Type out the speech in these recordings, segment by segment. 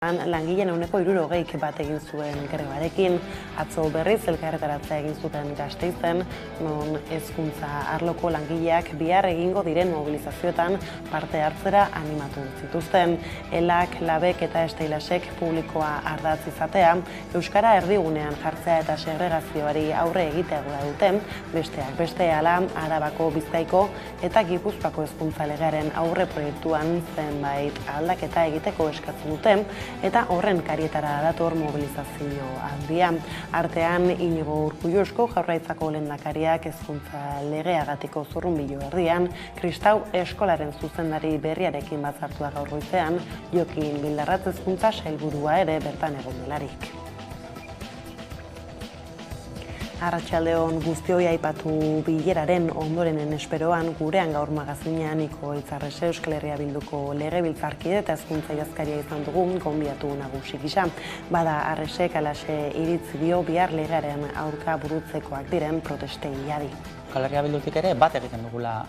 Langileen ehuneko 60 bat egin zuen grebarekin, atzo berriz elkarretaratzea egin zuten Gasteizen, non hezkuntza arloko langileak bihar egingo diren mobilizazioetan parte hartzera animatu zituzten. Elak, Labek eta Esteilasek publikoa ardatz izatea, euskara erdigunean jartzea eta segregazioari aurre egitea duten, besteak beste hala Arabako, Bizkaiko eta Gipuzkoako hezkuntza legearen aurre proiektuan zenbait aldaketa egiteko eskatzen duten, eta horren karietara dator mobilizazio aldia. Artean, Inigo Urkullu Eusko Jaurlaritzako lehendakariak hezkuntza legeagatiko zurrunbilo erdian, Kristau eskolaren zuzendari berriarekin batzartua gaur goizean, Jokin Bildarratz hezkuntza sailburua ere bertan egon delarik. Arratsaldeon guztioi aipatu bileraren ondorenen esperoan gurean gaur magazinean Niko Itzarrese Euskal Herria Bilduko legebiltzarkide eta hezkuntza idazkaria izan dugu gonbidatu nagusi gisa. Bada Arresek halaxe iritzi dio bihar legearen aurka burutzekoak diren protestei adi. Euskal Herria Bildutik ere bat egiten dugula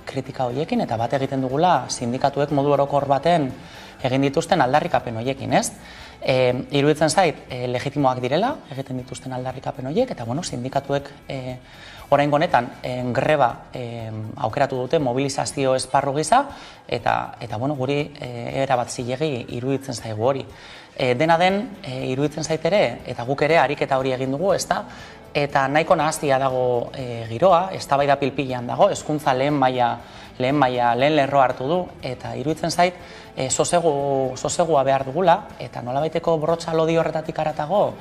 kritika horiekin eta bat egiten dugula sindikatuek modu orokor baten egin dituzten aldarrikapen horiekin, ez? Iruditzen zait, legitimoak direla, egiten dituzten aldarrikapen horiek, eta sindikatuek oraingo honetan greba aukeratu dute mobilizazio esparru gisa, eta guri erabat zilegi iruditzen zaigu hori. Dena den, iruditzen zait ere, eta guk ere ariketa hori egin dugu, ezta? Eta nahiko nahaztia dago giroa, eztabaida pilpilean dago, hezkuntza lehen lerroa hartu du, eta iruditzen zait, sosegua behar dugula, eta nolabaiteko brotxa lodi horretatik haratago,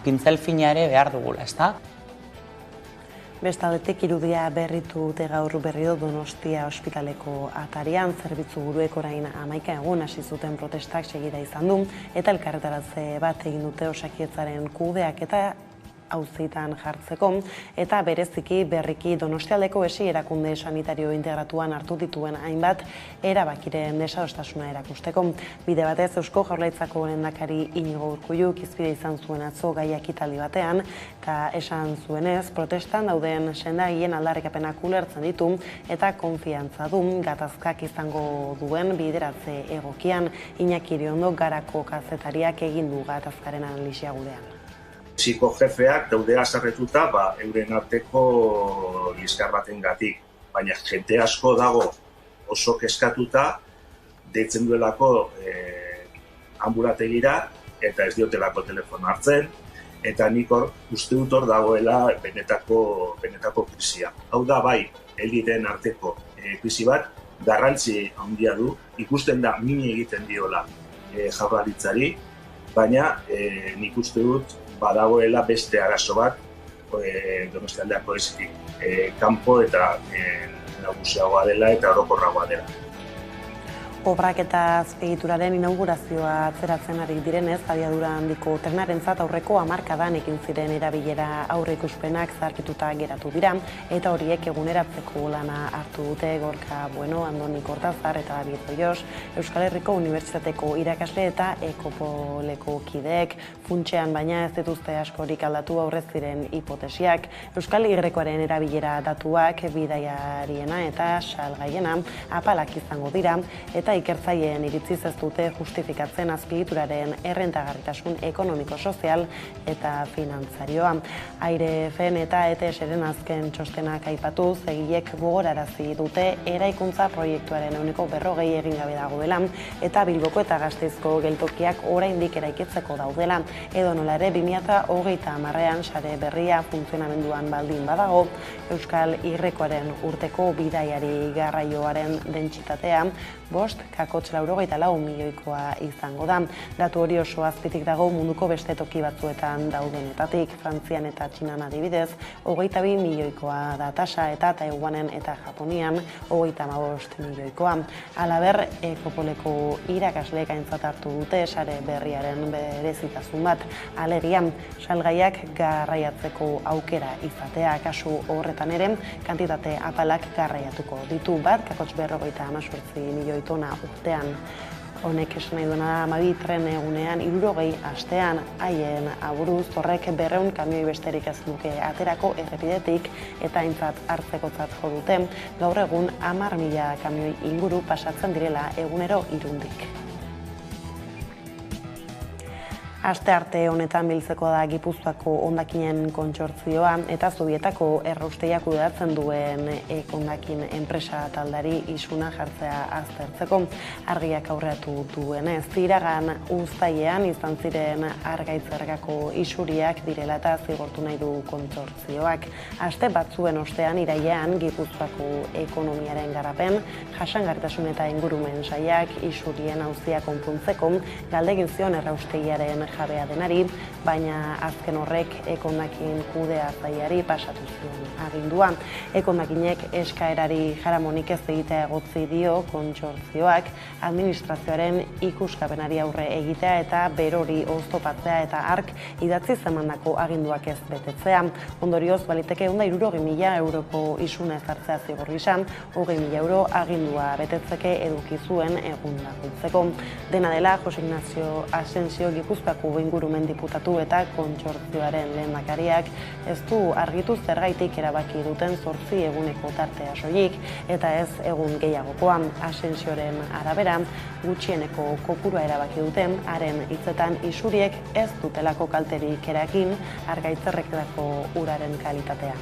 pintzel fina ere behar dugula, ezta? Bestaldetik irudia berritu dute gaur berriro Donostia ospitaleko atarian, zerbitzu buruek orain 11 egun hasi zuten protestak segida izan du, eta elkarretaratze bat egin dute Osakidetzaren kudeaketa auzitan jartzeko, eta bereziki berriki Donostialdeko esi erakunde sanitario integratuan hartu dituen hainbat erabakiren desadostasuna erakusteko. Bide batez Eusko Jaurlaritzako lehendakari Inigo Urkullu hizpide izan zuen atzo gaia ekitaldi batean, eta esan zuenez protestan dauden sendagileen aldarrikapenak ulertzen ditu eta konfiantza du gatazkak izango duen bideratze egokian. Iñaki Iriondo Garako kazetariak egin du gatazkaren analisia gurean. Ziko jefeak daude azarretuta euren arteko liskar batengatik, baina jente asko dago oso kezkatuta deitzen duelako ambulategira eta ez diotelako telefono hartzen, eta nik uste dut hor dagoela benetako krisia. Hau da bai, eliten arteko krisi bat, garrantzi handia du, ikusten da min egiten diola Jaurlaritzari, baina nik uste dut badagoela beste arazo bat Donostialdeako ezitik kanpo eta nagusiagoa dela eta orokorragoa dela. Obrak eta azpiegituraren inaugurazioa atzeratzen ari direnez, abiadura handiko trenarentzat aurreko hamarkadan egin ziren erabilera aurreikuspenak zaharkituta geratu dira, eta horiek eguneratzeko lana hartu dute Gorka Bueno, Andoni Kortazar eta David Oios, Euskal Herriko Unibertsitateko irakasle eta Ekopoleko kideek, funtsean baina ez dituzte askorik aldatu aurrez ziren hipotesiak. Euskal Herrikoaren erabilera datuak bidaiariena eta salgaiena apalak izango dira, eta ikertzaileen iritziz ez dute justifikatzen azpiegituraren errentagarritasun ekonomiko, sozial eta finantzarioa. AIREFen eta ETS-ren azken txostenak aipatuz, egileek gogorarazi dute eraikuntza proiektuaren 40% egin gabe dagoela, eta Bilboko eta Gasteizko geltokiak oraindik eraikitzeko daudela. Edo nola ere 2030ean sare berria funtzionamenduan baldin badago, Euskal Herrikoaren urteko bidaiari garraioaren dentsitatea 5,84 milioikoa izango da. Datu hori oso azpitik dago munduko beste toki batzuetan daudenetatik. Frantzian eta Txinan adibidez, 22 milioikoa da tasa, eta Taiwanen eta Japonian 35 milioikoa. Halaber, Ekopoleko irakasleek aintzat hartu dute sare berriaren berezitasun bat. Alegia, salgaiak garraiatzeko aukera izatea, kasu horretan ere, kantitate apalak garraiatuko ditu bat, 558 milioi tona urtean. Honek esan nahi duena da 12 tren egunean, 60 astean, haien aburuz horrek 200 kamioi besterik ez duke aterako errepidetik eta aintzat hartzekotzat jo dute. Gaur egun 10.000 kamioi inguru pasatzen direla egunero Irundik. Astearte honetan biltzeko da Gipuzkoako hondakinen kontsortzioa eta Zubietako erraustegia kudeatzen duen hondakin enpresa taldari isuna jartzea aztertzeko. Argiak aurreratu duenez, iragan uztailean izan ziren argaitzergako isuriak direla eta zigortu nahi du kontsortzioak. Aste batzuen ostean irailean Gipuzkoako ekonomiaren garapen, jasangarritasun eta ingurumen sailak isurien auzia konpontzeko galdegin zion erraustegiaren jabea denari, baina azken horrek ekondakin kudeatzaileari pasatu zion agindua. Ekondakinek eskaerari jaramonik ez egitea egotzi dio kontsortzioak administrazioaren ikuskapenari aurre egitea eta berori oztopatzea eta ark idatziz emandako aginduak ez betetzea. Ondorioz, baliteke 160.000 euroko isuna ezartzea zigor gisa, 20.000 euro agindua betetzeke eduki zuen egun bakoitzeko. Dena dela, Jose Ignacio Asensio Gipuzkoako ingurumen diputatu eta kontsortzioaren lehendakariak ez du argitu zergaitik erabaki duten 8 eguneko tartea soilik eta ez egun gehiagokoa. Asensioren arabera, gutxieneko kopurua erabaki duten, haren hitzetan isuriek ez dutelako kalterik eragin argaitzerreketako uraren kalitatea.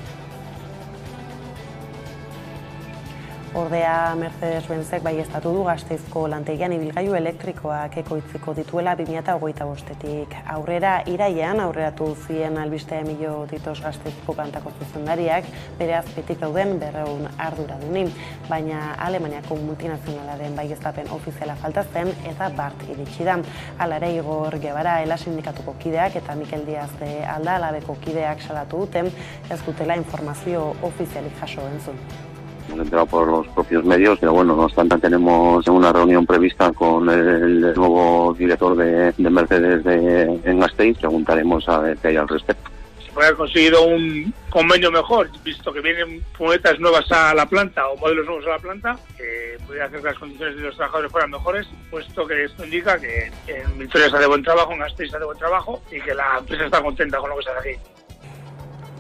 Ordea, Mercedes-Benzek baieztatu du Gasteizko lantegian ibilgailu elektrikoak ekoitziko dituela 2025-tik. Aurrera, irailean aurreratu zien albiste Emilio Titos Gasteizko plantako zuzendariak bere azpitik dauden 200 arduraduni, baina Alemaniako multinazionalaren baieztapen ofiziala falta zen eta bart iritsi da. Hala ere, Igor Guevara Ela sindikatuko kideak eta Mikel Diaz de Alda Alabeko kideak salatu duten ez dutela informazio ofizialik jaso entzun. Hemos enterado por los propios medios, pero bueno, no obstante tenemos una reunión prevista con el nuevo director de Mercedes en Gasteiz. Preguntaremos a ver qué hay al respecto. Si puede haber conseguido un convenio mejor, visto que vienen furgonetas nuevas a la planta o modelos nuevos a la planta, que pudiera hacer que las condiciones de los trabajadores fueran mejores, puesto que esto indica que en Vitoria se hace buen trabajo, en Gasteiz se hace buen trabajo y que la empresa está contenta con lo que se hace aquí.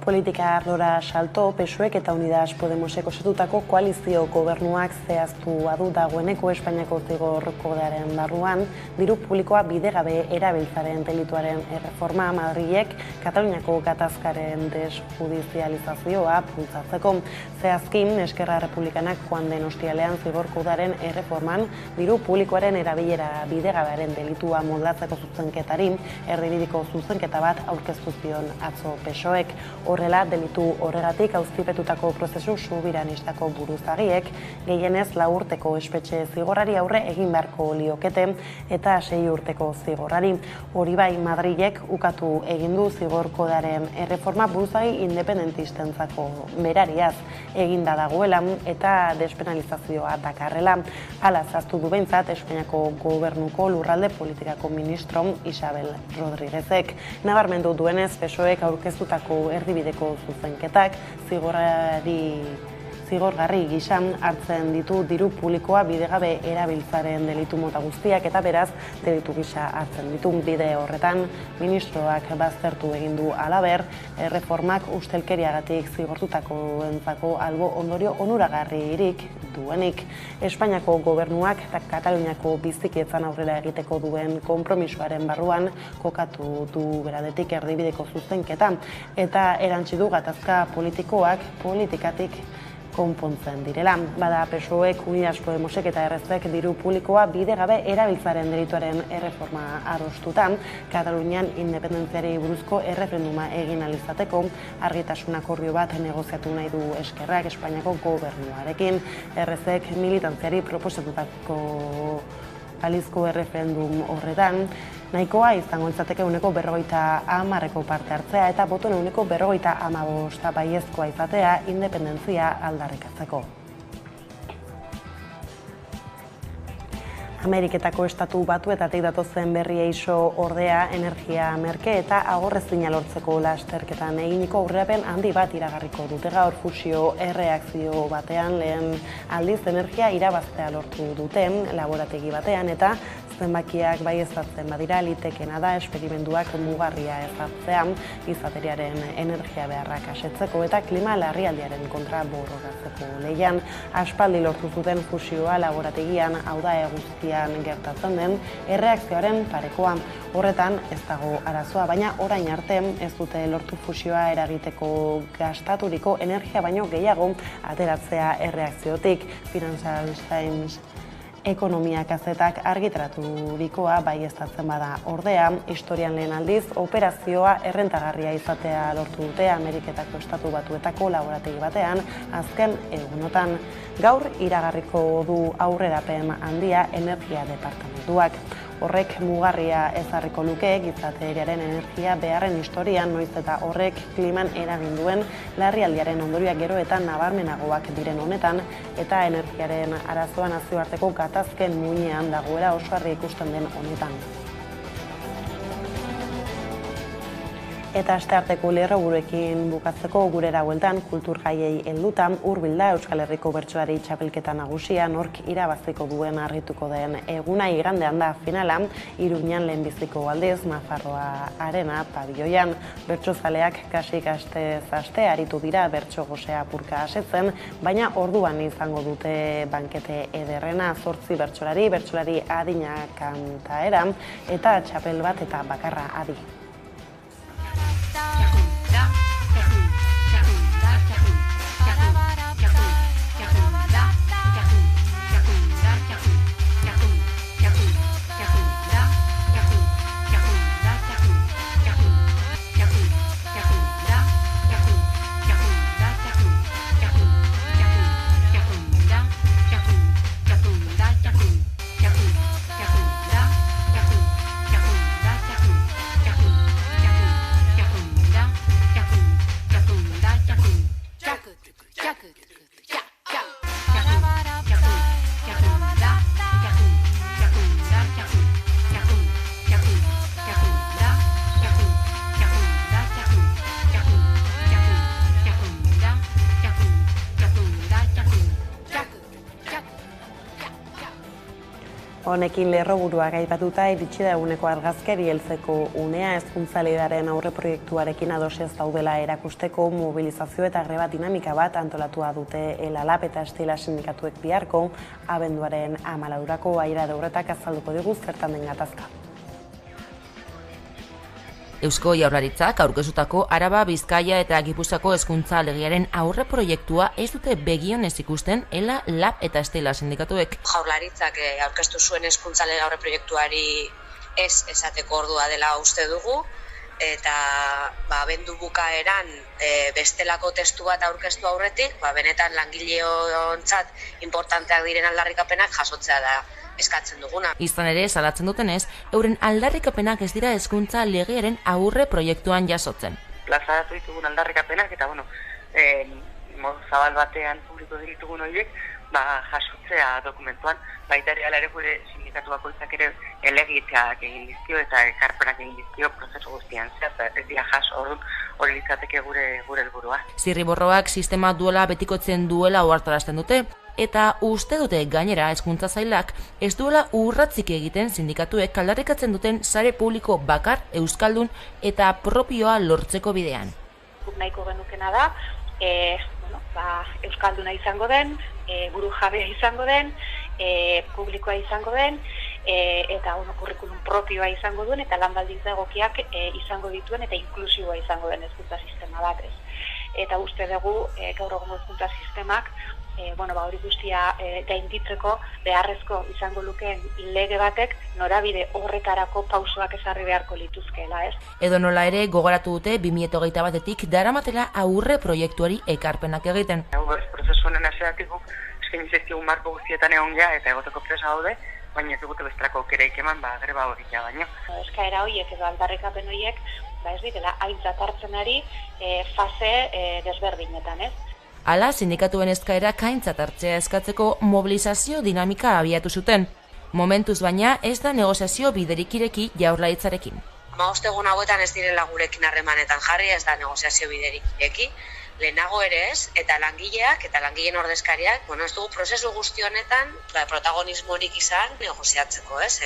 Politika ardura salto, PSOEk eta Unidas Podemosek osatutako koalizio gobernuak zehaztu badu dagoeneko Espainiako zigor kodearen barruan, diru publikoa bidegabe erabiltzearen delituaren erreforma Madrilek Kataluniako gatazkaren desjudizializazioa bultzatzeko. Zehazkin, Eskerra Republikanak joan den ostiralean zigor kodearen erreforman diru publikoaren erabilera bidegabearen delitua moldatzeko zuzenketari erdibideko zuzenketa bat aurkeztu zion atzo PSOEk. Horrela, delitu horregatik auzipetutako prozesu subiranistako buruzagiek gehienez 4 urteko espetxe zigorrari aurre egin beharko liokete eta 6 urteko zigorrari. Hori bai, Madrilek ukatu egin du zigor kodearen erreforma buruzagi independentistentzako berariaz eginda dagoela eta despenalizazioa dakarrela. Hala zehaztu du behintzat Espainiako gobernuko lurralde politikako ministro Isabel Rodríguezek. Nabarmendu duenez, PSOEk aurkeztutako erdibideko zuzenketak zigorgarri gisan hartzen ditu diru publikoa bidegabe erabiltzaren delitu mota guztiak eta beraz delitu gisa hartzen ditu. Bide horretan, ministroak baztertu egin du halaber, erreformak ustelkeriagatik zigortutakoentzako albo ondorio onuragarririk duenik. Espainiako gobernuak eta Kataluniako bizikietzan aurrera egiteko duen konpromisoaren barruan kokatu du beradetik erdibideko zuzenketa eta erantsi du gatazka politikatik konpontzen direla. Bada PSOEk, Unidas Podemosek eta RZek diru publikoa bidegabe erabiltzaren delituaren erreforma adostutan, Katalunian independentziari buruzko erreferenduma egin alizateko argitasun akordio bat negoziatu nahi du Eskerrak Espainiako gobernuarekin. RZek militantziari proposatutako balizko erreferendum horretan, nahikoa izango litzateke 50% parte hartzea eta botoen 50% baiezkoa izatea independentzia aldarrikatzeko. Ameriketako estatu batuetatik datozen berri eixo ordea energia merke eta agorrezina lortzeko lasterketan eginiko aurrerapen handi bat iragarriko dute gaur fusio erreakzio batean lehen aldiz energia irabaztea lortu duten laborategi batean eta zenbakiak baieztatzen badira litekeena da esperimentuak mugarria ezartzea gizateriaren energia beharrak asetzeko eta klima larrialdiaren kontra borrokatzeko lehian aspaldi lortu zuten fusioa laborategian hau da eguzkia Frantzian gertatzen den erreakzioaren parekoa. Horretan ez dago arazoa, baina orain arte ez dute lortu fusioa eragiteko gastaturiko energia baino gehiago ateratzea erreakziotik. Financial Times ekonomia kazetak argitaraturikoa baieztatzen bada. Ordea, historian lehen aldiz, operazioa errentagarria izatea lortu dute Ameriketako Estatu Batuetako laborategi batean, azken egunotan. Gaur iragarriko du aurrerapen handia energia departamentuak. Horrek mugarria ezarriko luke gizateriaren energia beharren historian, noiz eta horrek kliman eragin duen larrialdiaren ondorioak gero eta nabarmenagoak diren honetan, eta energiaren arazoa nazioarteko gatazken muinean dagoela oso argi ikusten den honetan. Eta astearteko lerroburuekin bukatzeko gurera bueltan kulturgaiei helduta hurbilda Euskal Herriko bertsolari txapelketa nagusia nork irabaziko duen argituko den eguna igandean da finala, Iruñan lehenbiziko aldiz Nafarroa Arena pabilloian. Bertsozaleak kasik aste aritu dira bertso gosea apurka asetzen, baina orduan izango dute bankete ederrena 8 bertsolari adina kantaera eta txapel bat eta bakarra adi. Honekin lerroburuak aipatuta iritsi da eguneko argazkari heltzeko unea hezkuntza legearen aurreproiektuarekin ados ez daudela erakusteko mobilizazio eta greba dinamika bat antolatua dute LALAB eta Estela sindikatuek biharko abenduaren 14 Aira Horretak azalduko digu zertan den gatazka. Eusko Jaurlaritzak aurkeztutako Araba, Bizkaia eta Gipuzkoako hezkuntza legearen aurreproiektua ez dute begionez ikusten LALAB eta Estela sindikatuek. Jaurlaritzak aurkeztu zuen hezkuntza lege aurreproiektuari ez esateko ordua dela uste dugu, eta abendu bukaeran bestelako testu bat aurkeztu aurretik, benetan langileontzat importanteak diren aldarrikapenak jasotzea da eskatzen duguna. Izan ere, salatzen dutenez, euren aldarrikapenak ez dira hezkuntza legearen aurre proiektuan jasotzen. Plazaratu ditugun aldarrikapenak eta modu zabal batean publiko ditugun horiek, jasotzea dokumentuan, baita ere ala ere gure sindikatu bakoitzak ere elegiteak egin dizkio eta ekarpenak egin dizkio prozesu guztian zehar, ez dira jaso hori litzateke gure helburua. Zirriborroak sistema duela betikotzen duela ohartarazten dute, eta uste dute gainera hezkuntza sailak ez duela urratzik egiten sindikatuek aldarrikatzen duten sare publiko bakar, euskaldun eta propioa lortzeko bidean. Nahiko genukena da, euskalduna izango den, buru jabea izango den, publikoa izango den, eta kurrikulum propioa izango duen, eta lan baldintza egokiak izango dituen, eta inklusiboa izango den hezkuntza sistema batez. Eta uste dugu, gaur egungo hezkuntza sistemak, hori guztia gainditzeko beharrezko izango lukeen lege batek norabide horretarako pausoak ezarri beharko lituzkeela, ez? Edo nola ere gogoratu dute 2021-etik daramatela aurre proiektuari ekarpenak egiten. Prozesu honen hasieratik guk eskaini zaizkigun marko guztietan egon gea eta egoteko presa gaude, baina ez dugute bestelako aukerarik eman greba egitea baino. Eskaera horiek edo aldarrikapen horiek ez direla aintzat hartzen ari fase desberdinetan, ez? Hala, sindikatuen eskaerak aintzat hartzea eskatzeko mobilizazio dinamika abiatu zuten. Momentuz baina ez da negoziazio biderik ireki Jaurlaritzarekin. 5 egun hauetan ez direla gurekin harremanetan jarri, ez da negoziazio biderik ireki. Lehenago ere ez, eta langileak eta langileen ordezkariak, ez dugu prozesu guzti honetan protagonismorik izan negoziatzeko, ez?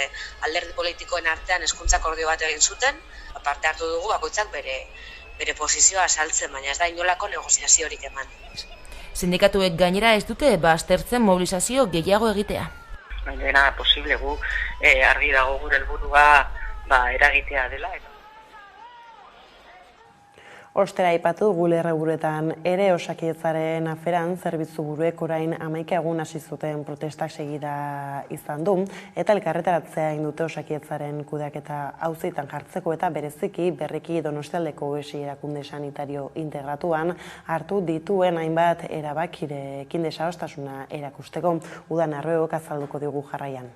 Alderdi politikoen artean hezkuntza akordio bat egin zuten, parte hartu dugu bakoitzak bere posizioa azaltzen, baina ez da inolako negoziaziorik eman. Sindikatuek gainera ez dute baztertzen mobilizazio gehiago egitea. dena posible gu argi dago gure helburua eragitea dela. Ostera aipatu gule erreburuetan ere Osakidetzaren aferan zerbitzu buruek orain 11 egun hasi zuten protestak segida izan du eta elkarretaratzea egin dute Osakidetzaren kudeaketa auzitan jartzeko eta bereziki berriki Donostialdeko OESI erakunde sanitario integratuan hartu dituen hainbat erabakirekin desadostasuna erakusteko. Udan Arroek azalduko digu jarraian.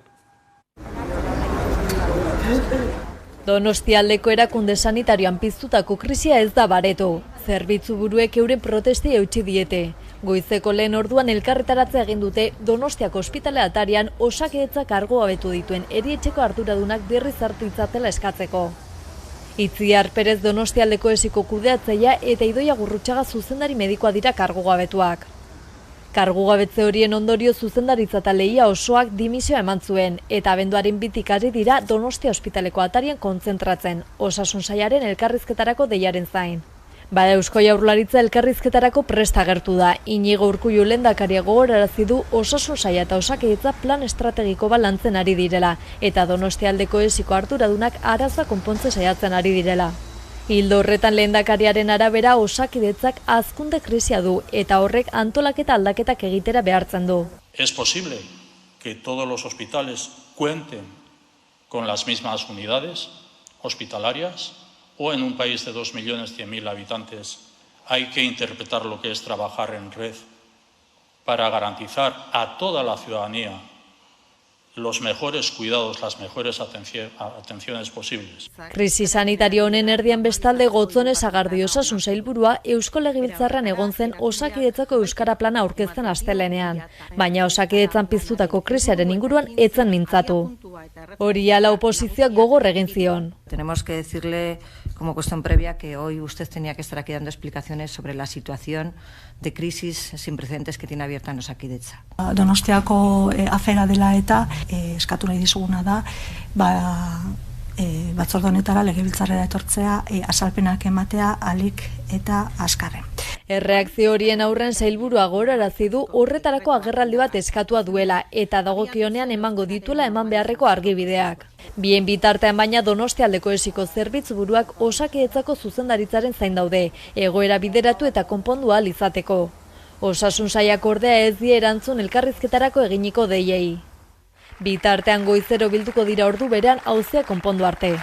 Donostialdeko erakunde sanitarioan piztutako krisia ez da baretu. Zerbitzu buruek euren protesti eutsi diete. Goizeko lehen orduan elkarretaratzea egin dute Donostiako ospitale atarian Osakidetza kargugabetu dituen erietxeko arduradunak berriz hartu ditzatela eskatzeko. Itziar Perez Donostialdeko esiko kudeatzailea eta Idoia Gurrutxaga zuzendari medikoa dira kargugabetuak. Kargugabetze horien ondorio zuzendaritza eta lehia osoak dimisioa eman zuen eta abenduaren 2 ari dira Donostia ospitaleko atarian kontzentratzen, osasun sailaren elkarrizketarako deiaren zain. Bada Eusko Jaurlaritza elkarrizketarako prest agertu da. Inigo Urkullu lehendakaria gogorarazi du osasun saila eta Osakidetza plan estrategiko bat lantzen ari direla eta Donostialdeko esiko arduradunak arazoa konpontzen saiatzen ari direla. Ildo horretan lehendakariaren arabera Osakidetzak hazkunde krisia du eta horrek antolaketa aldaketak egitera behartzen du. Es posible que todos los hospitales cuenten con las mismas unidades hospitalarias o en un país de 2.100.000 habitantes hay que interpretar lo que es trabajar en red para garantizar a toda la ciudadanía los mejores cuidados, las mejores atenciones posibles. Krisi sanitario honen erdian bestalde Gotzone Sagardi osasun sailburua Eusko Legebiltzarran egon zen Osakidetzako euskara plana aurkezten astelehenean, baina Osakidetzan piztutako krisiaren inguruan etzen mintzatu. Hori ala oposizioak gogor egin zion. Tenemos que decirle como cuestión previa que hoy usted tenía que estar aquí dando explicaciones sobre la situación de crisis sin precedentes que tiene abierta en Osakidetza. Donostiako afera dela eta eskatu nahi dizuguna da batzorde honetara legebiltzarrera etortzea azalpenak ematea ahalik eta azkarren. Erreakzio horien aurren sailburua gogorarazi du horretarako agerraldi bat eskatua duela eta dagokionean emango dituela eman beharreko argibideak. Bien bitartean baina Donostialdeko esiko zerbitzu buruak Osakidetzako zuzendaritzaren zain daude, egoera bideratu eta konpondu ahal izateko. Osasun sailak ordea ez die erantzun elkarrizketarako eginiko deiei. Bitartean goizero bilduko dira ordu berean auzia konpondu arte.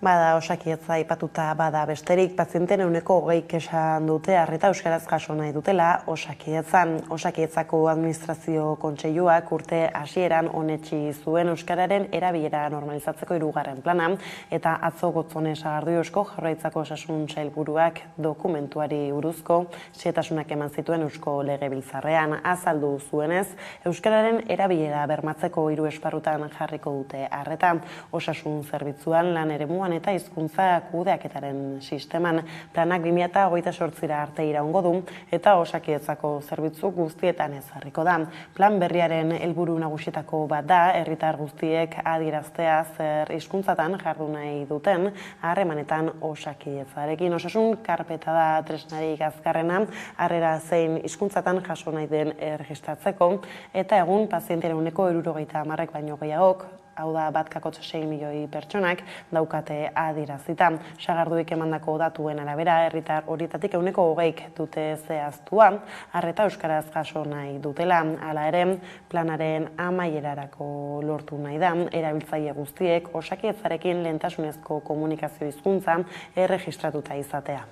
Bada Osakidetza aipatuta bada besterik, pazienten 20% kesan dute arreta euskaraz jaso nahi dutela Osakidetzan. Osakidetzako administrazio kontseiluak urte hasieran onetsi zuen euskararen erabilera normalizatzeko 3. plana eta atzo Gotzone Sagardi Eusko Jaurlaritzako osasun sailburuak dokumentuari buruzko xehetasunak eman zituen Eusko Legebiltzarrean. Azaldu zuenez, euskararen erabilera bermatzeko 3 esparrutan jarriko dute arreta. Osasun zerbitzuan lan eremuan eta hizkuntza kudeaketaren sisteman planak 2028 arte iraungo du eta Osakidetzako zerbitzu guztietan ezarriko da. Plan berriaren helburu nagusietako bat da herritar guztiek adieraztea zer hizkuntzatan jardun nahi duten harremanetan Osakidetzarekin. Osasun karpeta da tresnarik azkarrena harrera zein hizkuntzatan jaso nahi den erregistratzeko eta egun pazientien 70% baino gehiagok, hau da 1,6 milioi pertsonak daukate adierazita. Sagarduik emandako datuen arabera, herritar horietatik 20% dute zehaztua, arreta euskaraz jaso nahi dutela. Hala ere, planaren amaierarako lortu nahi da, erabiltzaile guztiek Osakidetzarekin lehentasunezko komunikazio hizkuntza erregistratuta izatea.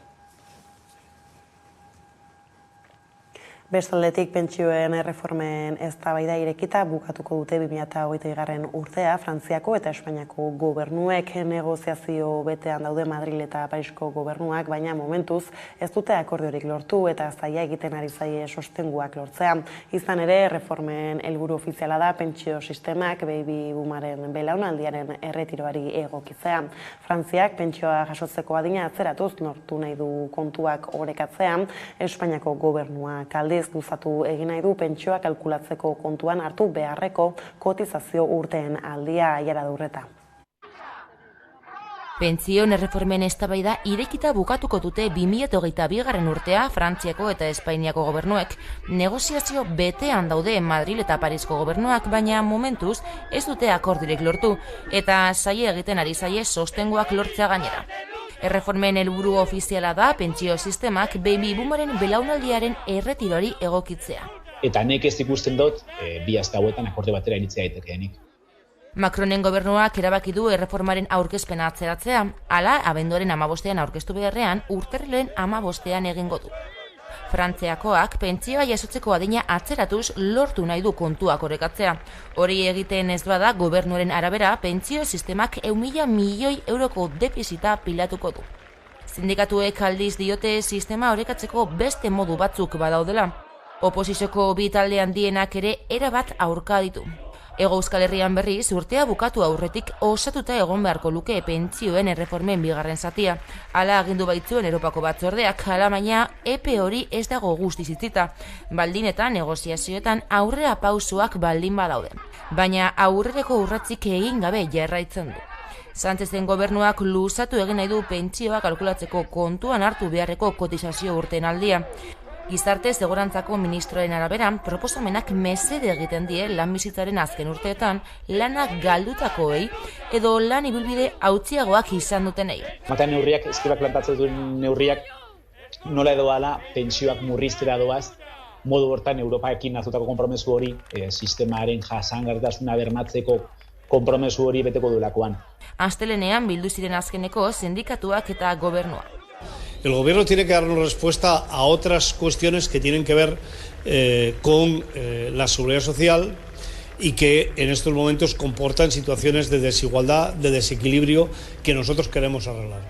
Bestaldetik pentsioen erreformen eztabaida irekita bukatuko dute 2020 urtea Frantziako eta Espainiako gobernuek. Negoziazio betean daude Madril eta Parisko gobernuak, baina momentuz ez dute akordiorik lortu eta zaila egiten ari zaie sostenguak lortzea. Izan ere, erreformen helburu ofiziala da pentsio sistemak baby boomaren belaunaldiaren erretiroari egokitzea. Frantziak pentsioa jasotzeko adina atzeratuz lortu nahi du kontuak orekatzea, Espainiako gobernuak aldiz luzatu egin nahi du pentsioa kalkulatzeko kontuan hartu beharreko kotizazio urteen aldia aiara durreta. Pentsioen erreformen eztabaida irekita bukatuko dute 2022 urtea Frantziako eta Espainiako gobernuek. Negoziazio betean daude Madril eta Parisko gobernuak, baina momentuz ez dute akordiorik lortu, eta zaie egiten ari zaie sostengoak lortzea gainera. Erreformen helburu ofiziala da pentsio sistemak baby boomeren belaunaldiaren erretirori egokitzea. Eta nek ez ikusten dut, bi aste hauetan akordio batera iritzea daitekeenik. Macronen gobernuak erabaki du erreformaren aurkezpena atzeratzea, hala abenduaren 15ean aurkeztu beharrean urtarrilaren 15ean egingo du. Frantziakoak pentsioa jasotzeko adina atzeratuz lortu nahi du kontuak orekatzea. Hori egiten ez bada gobernuaren arabera pentsio sistemak 1.000 milioi euroko defizita pilatuko du. Sindikatuek aldiz diote sistema orekatzeko beste modu batzuk badaudela. Oposizioko bi talde handienak ere erabat aurka ditu. Hego Euskal Herrian berriz urtea bukatu aurretik osatuta egon beharko luke pentsioen erreformen bigarren zatia. Hala agindu baitzuen Europako batzordeak, alabaina epe hori ez dago guztiz itzita. Baldin eta negoziazioetan aurrera pausoak baldin badaude. Baina aurrereko urratzik egin gabe jarraitzen du. Sánchezen gobernuak luzatu egin nahi du pentsioa kalkulatzeko kontuan hartu beharreko kotizazio urteen aldia. Gizarte segurantzako ministroaren arabera, proposamenak mesede egiten die lanbizitzaren azken urteetan lanak galdutakoei edo lan ibilbide hautziagoak izan dutenei. Mata neurriak, eskibak plantatzen duen neurriak nola edo ala pentsioak murriztera doaz, modu hortan Europaekin hartutako konpromesu hori, sistemaren jasangarritasuna bermatzeko konpromesu hori beteko duelakoan. Astelenean bildu ziren azkeneko sindikatuak eta gobernua. El gobierno tiene que dar una respuesta a otras cuestiones que tienen que ver con la seguridad social y que en estos momentos comportan situaciones de desigualdad, de desequilibrio que nosotros queremos arreglar.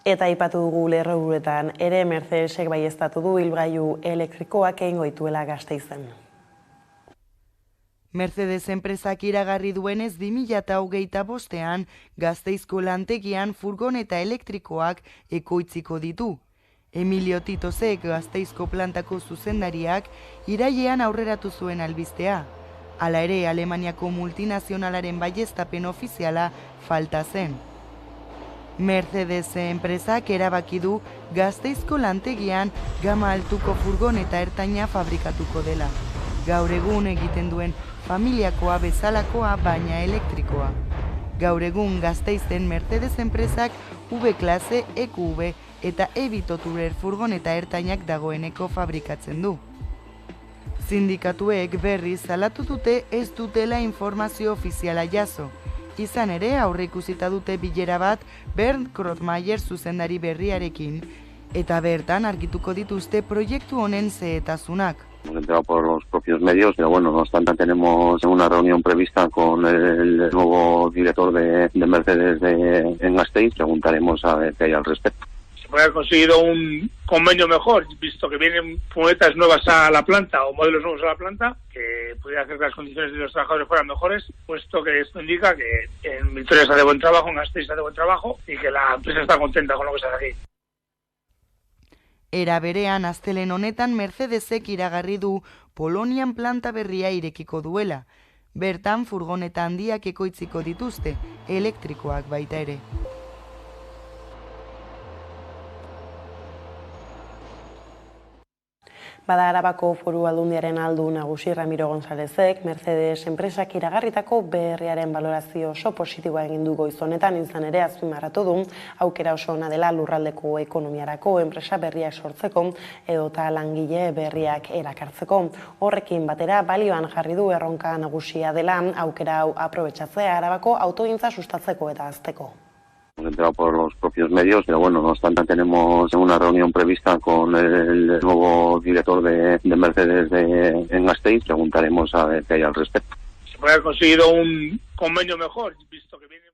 Eta aipatu dugu lerroburuetan ere Mercedesek baieztatu du ibilgailu elektrikoak egingo dituela Gasteizen. Mercedes enpresak iragarri duenez 2025ean Gasteizko lantegian furgoneta elektrikoak ekoitziko ditu. Emilio Titosek Gasteizko plantako zuzendariak irailean aurreratu zuen albistea. Hala ere, Alemaniako multinazionalaren baieztapen ofiziala falta zen. Mercedes enpresak erabaki du Gasteizko lantegian gama altuko furgoneta ertaina fabrikatuko dela. Gaur egun egiten duen familiakoa bezalakoa baina elektrikoa. Gaur egun Gasteizen Mercedes enpresak V-klase, EQV eta Evito Tourer furgoneta ertainak dagoeneko fabrikatzen du. Sindikatuek berriz salatu dute ez dutela informazio ofiziala jaso. Izan ere aurreikusita dute bilera bat Bernd Krotmeier zuzendari berriarekin eta bertan argituko dituzte proiektu honen xehetasunak. Hemos enterado por los propios medios, pero bueno, no obstante tenemos una reunión prevista con el nuevo director de Mercedes en Gasteiz. Preguntaremos a ver qué hay al respecto. Se puede haber conseguido un convenio mejor, visto que vienen furgonetas nuevas a la planta o modelos nuevos a la planta, que pudiera hacer que las condiciones de los trabajadores fueran mejores, puesto que esto indica que en Vitoria se hace buen trabajo, en Gasteiz se hace buen trabajo y que la empresa está contenta con lo que se hace aquí. Era berean astelehen honetan Mercedesek iragarri du Polonian planta berria irekiko duela. Bertan furgoneta handiak ekoitziko dituzte, elektrikoak baita ere. Bada Arabako Foru Aldundiaren aldu nagusi Ramiro Gonzálezek Mercedes enpresak iragarritako berriaren balorazio oso positiboa egin du goiz honetan, izan ere azpimarratu du aukera oso ona dela lurraldeko ekonomiarako enpresa berriak sortzeko edota langile berriak erakartzeko. Horrekin batera balioan jarri du erronka nagusia dela aukera hau aprobetxatzea Arabako autogintza sustatzeko eta hazteko. Hemos enterado por los propios medios, pero bueno, no obstante tenemos una reunión prevista con el nuevo director de Mercedes en Gasteiz. Preguntaremos a ver qué hay al respecto. Se puede haber conseguido un convenio mejor, visto que viene...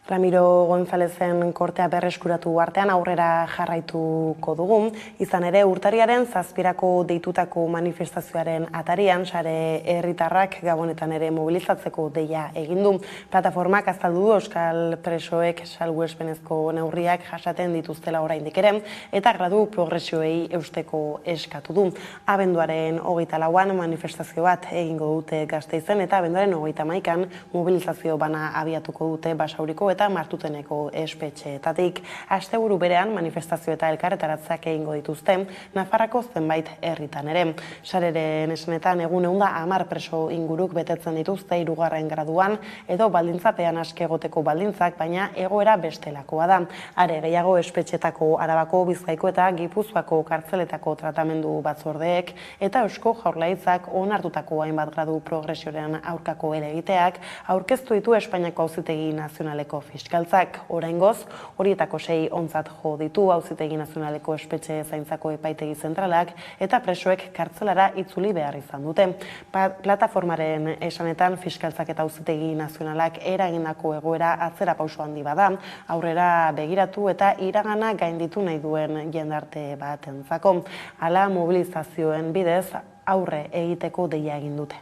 Ramiro Gonzalezen kortea berreskuratu artean aurrera jarraituko dugu. Izan ere, urtarriaren 7 deitutako manifestazioaren atarian, sare herritarrak gabonetan ere mobilizatzeko deia egin du. Plataformak azaldu du euskal presoek salbuespenezko neurriak jasaten dituztela oraindik ere, eta gradu progresioei eusteko eskatu du. Abenduaren 24an manifestazio bat egingo dute Gasteizen, eta abenduaren 31an mobilizazio bana abiatuko dute Basauriko eta Martuteneko espetxeetatik. Asteburu berean manifestazio eta elkarretaratzeak egingo dituzte Nafarrako zenbait herritan ere. Sareren esanetan egun 10 preso inguruk betetzen dituzte 3. graduan edo baldintzapean aske egoteko baldintzak, baina egoera bestelakoa da. Are gehiago espetxetako Arabako, Bizkaiko eta Gipuzkoako kartzeletako tratamendu batzordeek eta Eusko Jaurlaritzak onartutako hainbat gradu progresioaren aurkako helegiteak aurkeztu ditu Espainiako Auzitegi Nazionaleko fiskaltzak. Oraingoz, horietako 6 ontzat jo ditu Auzitegi Nazionaleko espetxe zaintzako epaitegi zentralak eta presoek kartzelara itzuli behar izan dute. Plataformaren esanetan fiskaltzak eta Auzitegi Nazionalak eragindako egoera atzera pauso handi bada, aurrera begiratu eta iragana gainditu nahi duen jendarte batentzako. Hala mobilizazioen bidez aurre egiteko deia egin dute.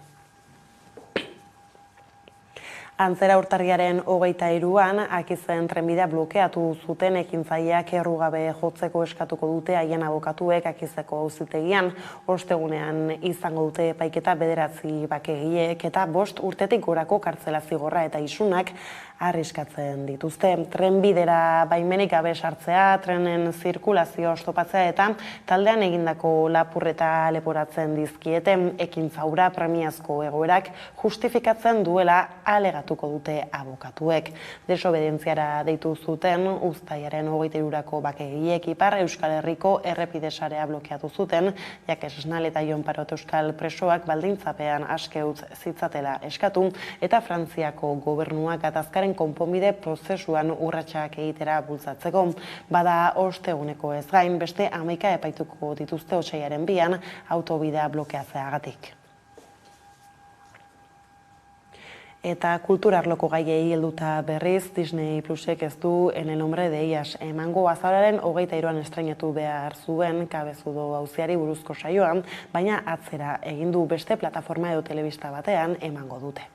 Antzera urtarriaren 23an Akizen trenbidea blokeatu zuten ekintzaileak errugabe jotzeko eskatuko dute haien abokatuek Akizeko auzitegian. Ostegunean izango dute epaiketa 9 bakegileek eta 5 urtetik gorako kartzela zigorra eta isunak arriskatzen dituzte. Trenbidera baimenik gabe sartzea, trenen zirkulazio oztopatzea eta taldean egindako lapurreta leporatzen dizkiete. Ekintzaura premiazko egoerak justifikatzen duela alegatuko dute abokatuek. Desobedientziara deitu zuten uztailaren 23ko bakegileek Ipar Euskal Herriko errepide sarea blokeatu zuten, Jakes Esnal eta Jon Parot euskal presoak baldintzapean aske utz zitzatela eskatu eta Frantziako gobernuak gatazkaren konponbide prozesuan urratsak egitera bultzatzeko. Bada osteguneko ez gain beste 11 epaituko dituzte otsailaren 2an autobidea blokeatzeagatik. Eta kulturarloko gaiei helduta berriz, Disney Plusek ez du En el nombre de ellas emango. Azaroaren 23an estreinatu behar zuen Cabezudo auziari buruzko saioan, baina atzera egin du beste plataforma edo telebista batean emango dute.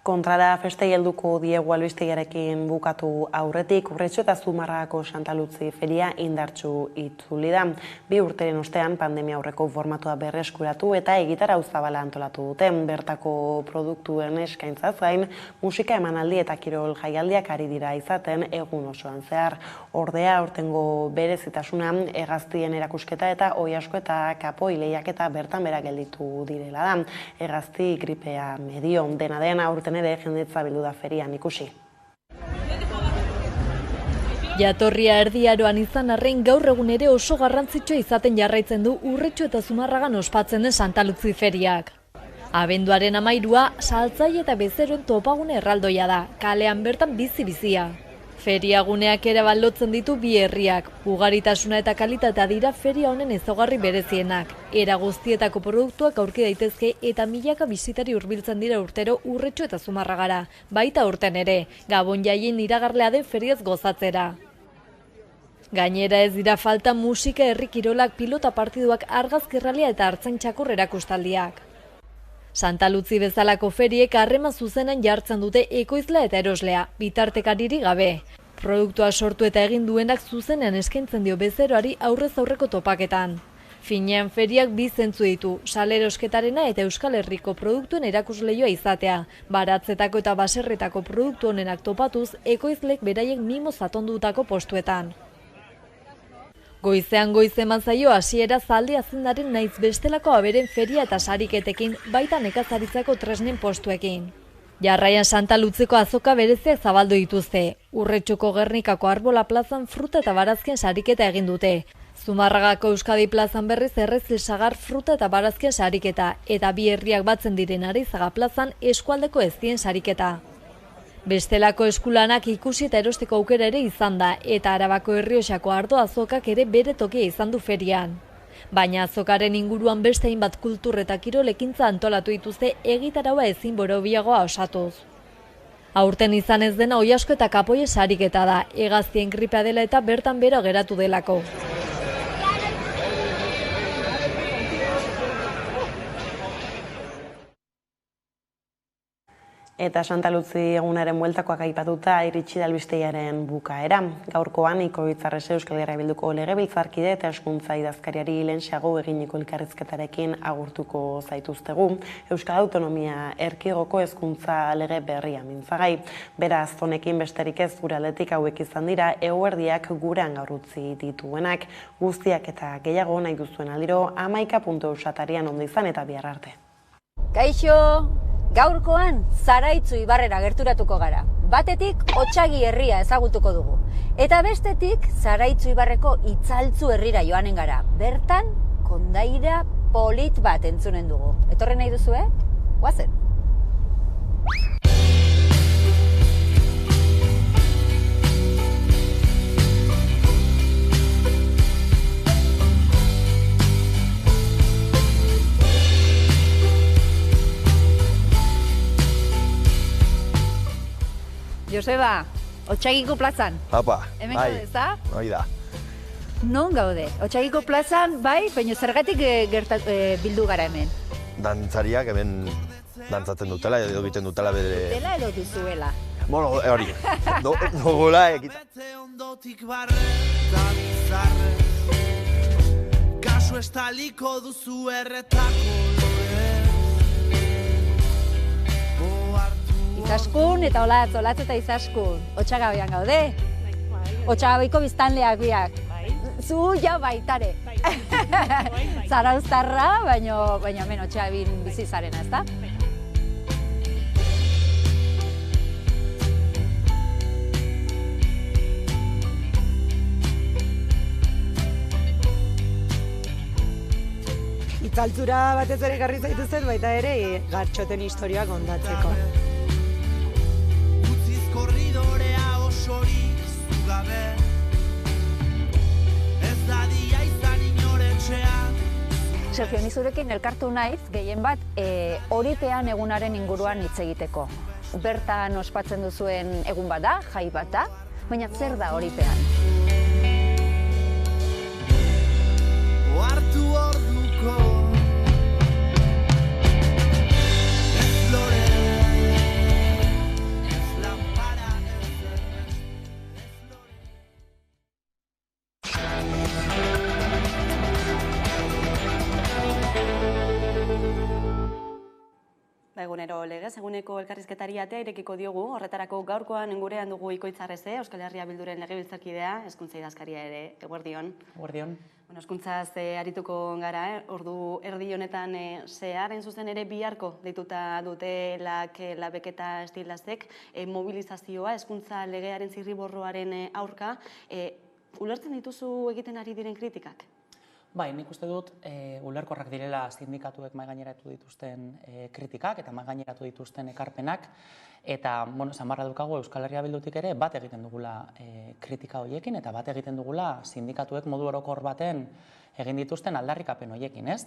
Kontrara festei helduko diegu albistegiarekin bukatu aurretik, Urretxu eta Zumarragako Santa Lutzi feria indartsu itzuli da. 2 urteren ostean pandemia aurreko formatua berreskuratu eta egitarau zabala antolatu dute. Bertako produktuen eskaintzaz gain, musika emanaldi eta kirol jaialdiak ari dira izaten egun osoan zehar. Ordea, aurtengo berezitasuna hegaztien erakusketa eta oiasko eta kapoi lehiaketa bertan bera gelditu direla da. Hegazti gripea medio, dena den aurten ere jendetza bildu da ferian ikusi. Jatorria erdiaroan izan arren gaur egun ere oso garrantzitsua izaten jarraitzen du Urretxu eta Zumarragan ospatzen den Santa Lutzi feriak. Abenduaren 13a saltzaile eta bezeroen topagune erraldoia da, kalean bertan bizi-bizia. Feriaguneak ere ballotzen ditu 2 herriak, ugaritasuna eta kalitatea dira feria honen ezaugarri berezienak. Era guztietako produktuak aurki daitezke eta milaka bisitari hurbiltzen dira urtero Urretxu eta Zumarragara, baita urten ere, Gabon jaien iragarlea den feriaz gozatzera. Gainera ez dira falta musika, herri kirolak, pilota partiduak, argazkirralia eta artzaintxakur erakustaldiak. Santa Lutzi bezalako feriek harreman zuzenan jartzen dute ekoizlea eta eroslea, bitartekaririk gabe. Produktua sortu eta egin duenak zuzenean eskaintzen dio bezeroari aurrez aurreko topaketan. Finean feriak bi zentzu ditu, salerosketarena eta Euskal Herriko produktuen erakusleioa izatea. Baratzetako eta baserretako produktu honenak topatuz, ekoizlek beraiek mimo zatondutako postuetan. Goizean goiz eman zaio hasiera zaldi azendaren naiz bestelako aberen feria eta sariketekin, baita nekazaritzako tresnen postuekin. Jarraian Santa Lutzeko azoka bereziak zabaldu dituzte. Urretxoko Gernikako Arbola plazan fruta eta barazkien sariketa egin dute. Zumarragako Euskadi plazan berriz Errezil Sagar fruta eta barazkien sariketa, eta bi herriak batzen diren Arizaga plazan eskualdeko eztien sariketa. Bestelako eskulanak ikusi eta erosteko aukera ere izan da, eta Arabako Errioxako ardo azokak ere bere tokia izan du ferian. Baina azokaren inguruan beste hainbat kultur eta kirol ekintza antolatu dituzte egitaraua ezin borobiagoa osatuz. Aurten izan ez dena Oiasko eta Kapoie sariketa da, hegaztien gripea dela eta bertan bero geratu delako. Eta Santa Lutzi egunaren bueltakoak aipatuta iritsi da albisteiaren bukaera. Gaurkoan Ikoitz Arrese Euskal Herria Bilduko legebiltzarkide eta hezkuntza idazkariari lehenxeago eginiko elkarrizketarekin agurtuko zaituztegu. Euskal Autonomia Erkidegoko hezkuntza lege berria mintzagai. Beraz, honekin besterik ez gure aldetik hauek izan dira eguerdiak gurean gaur utzi dituenak. Guztiak eta gehiago nahi duzuen aldiro 11.eus atarian ondo izan eta bihar arte. Kaixo! Gaurkoan, Zaraitzu ibarrera gerturatuko gara. Batetik, Otsagi herria ezagutuko dugu. Eta bestetik, Zaraitzu ibarreko Itzaltzu herrira joanen gara. Bertan, kondaira polit bat entzunen dugu. Etorri nahi duzu, Guazen! Joseba, Otsagiko plazan. Apa, hemen gaude, ezta? Hoi da. Non gaude? Otsagiko plazan, bai, baina zergatik bildu gara hemen? Dantzariak hemen dantzatzen dutela, edo egiten dutela bere... Dutela edo duzuela? Bueno, hori. Dugula egiten. Kasu estaliko duzu erretako Izaskun eta olatz eta Izaskun. Otsagabean gaude? Otsagabeiko biztanleak biak. Zu ja baitare. Zarauztarra, baina hemen Otsagabin bizi zarena, ezta? Itzaltzura batez ere garri zaituzet, baita ere Gartxoten historia kontatzeko. Korridorea osorik zugabe Ez dadia izan inoretxean Sergio, ni zurekin elkartu naiz, gehien bat, Oripean egunaren inguruan hitz egiteko. Bertan ospatzen duzuen egun bat da, jai bat da, baina zer da Oripean? Ohartu orduko Egunero legez, eguneko elkarrizketari atea irekiko diogu, horretarako gaurkoan gurean dugu Ikoitz Arrese, Euskal Herria Bilduren legebiltzarkidea, hezkuntza idazkaria ere, eguerdion. Eguerdion. Hezkuntzaz arituko gara, ordu erdi honetan zeharen zuzen ere biharko deituta dute labek eta estilazek mobilizazioa, hezkuntza legearen zirriborroaren aurka. Ulertzen dituzu egiten ari diren kritikak? Bai, nik uste dut ulerkorrak direla sindikatuek maigaineratu dituzten kritikak eta maigaineratu dituzten ekarpenak eta, samarra dukagu Euskal Herria Bildutik ere bat egiten dugula kritika horiekin eta bat egiten dugula sindikatuek modu orokor baten egin dituzten aldarrikapen horiekin, ez?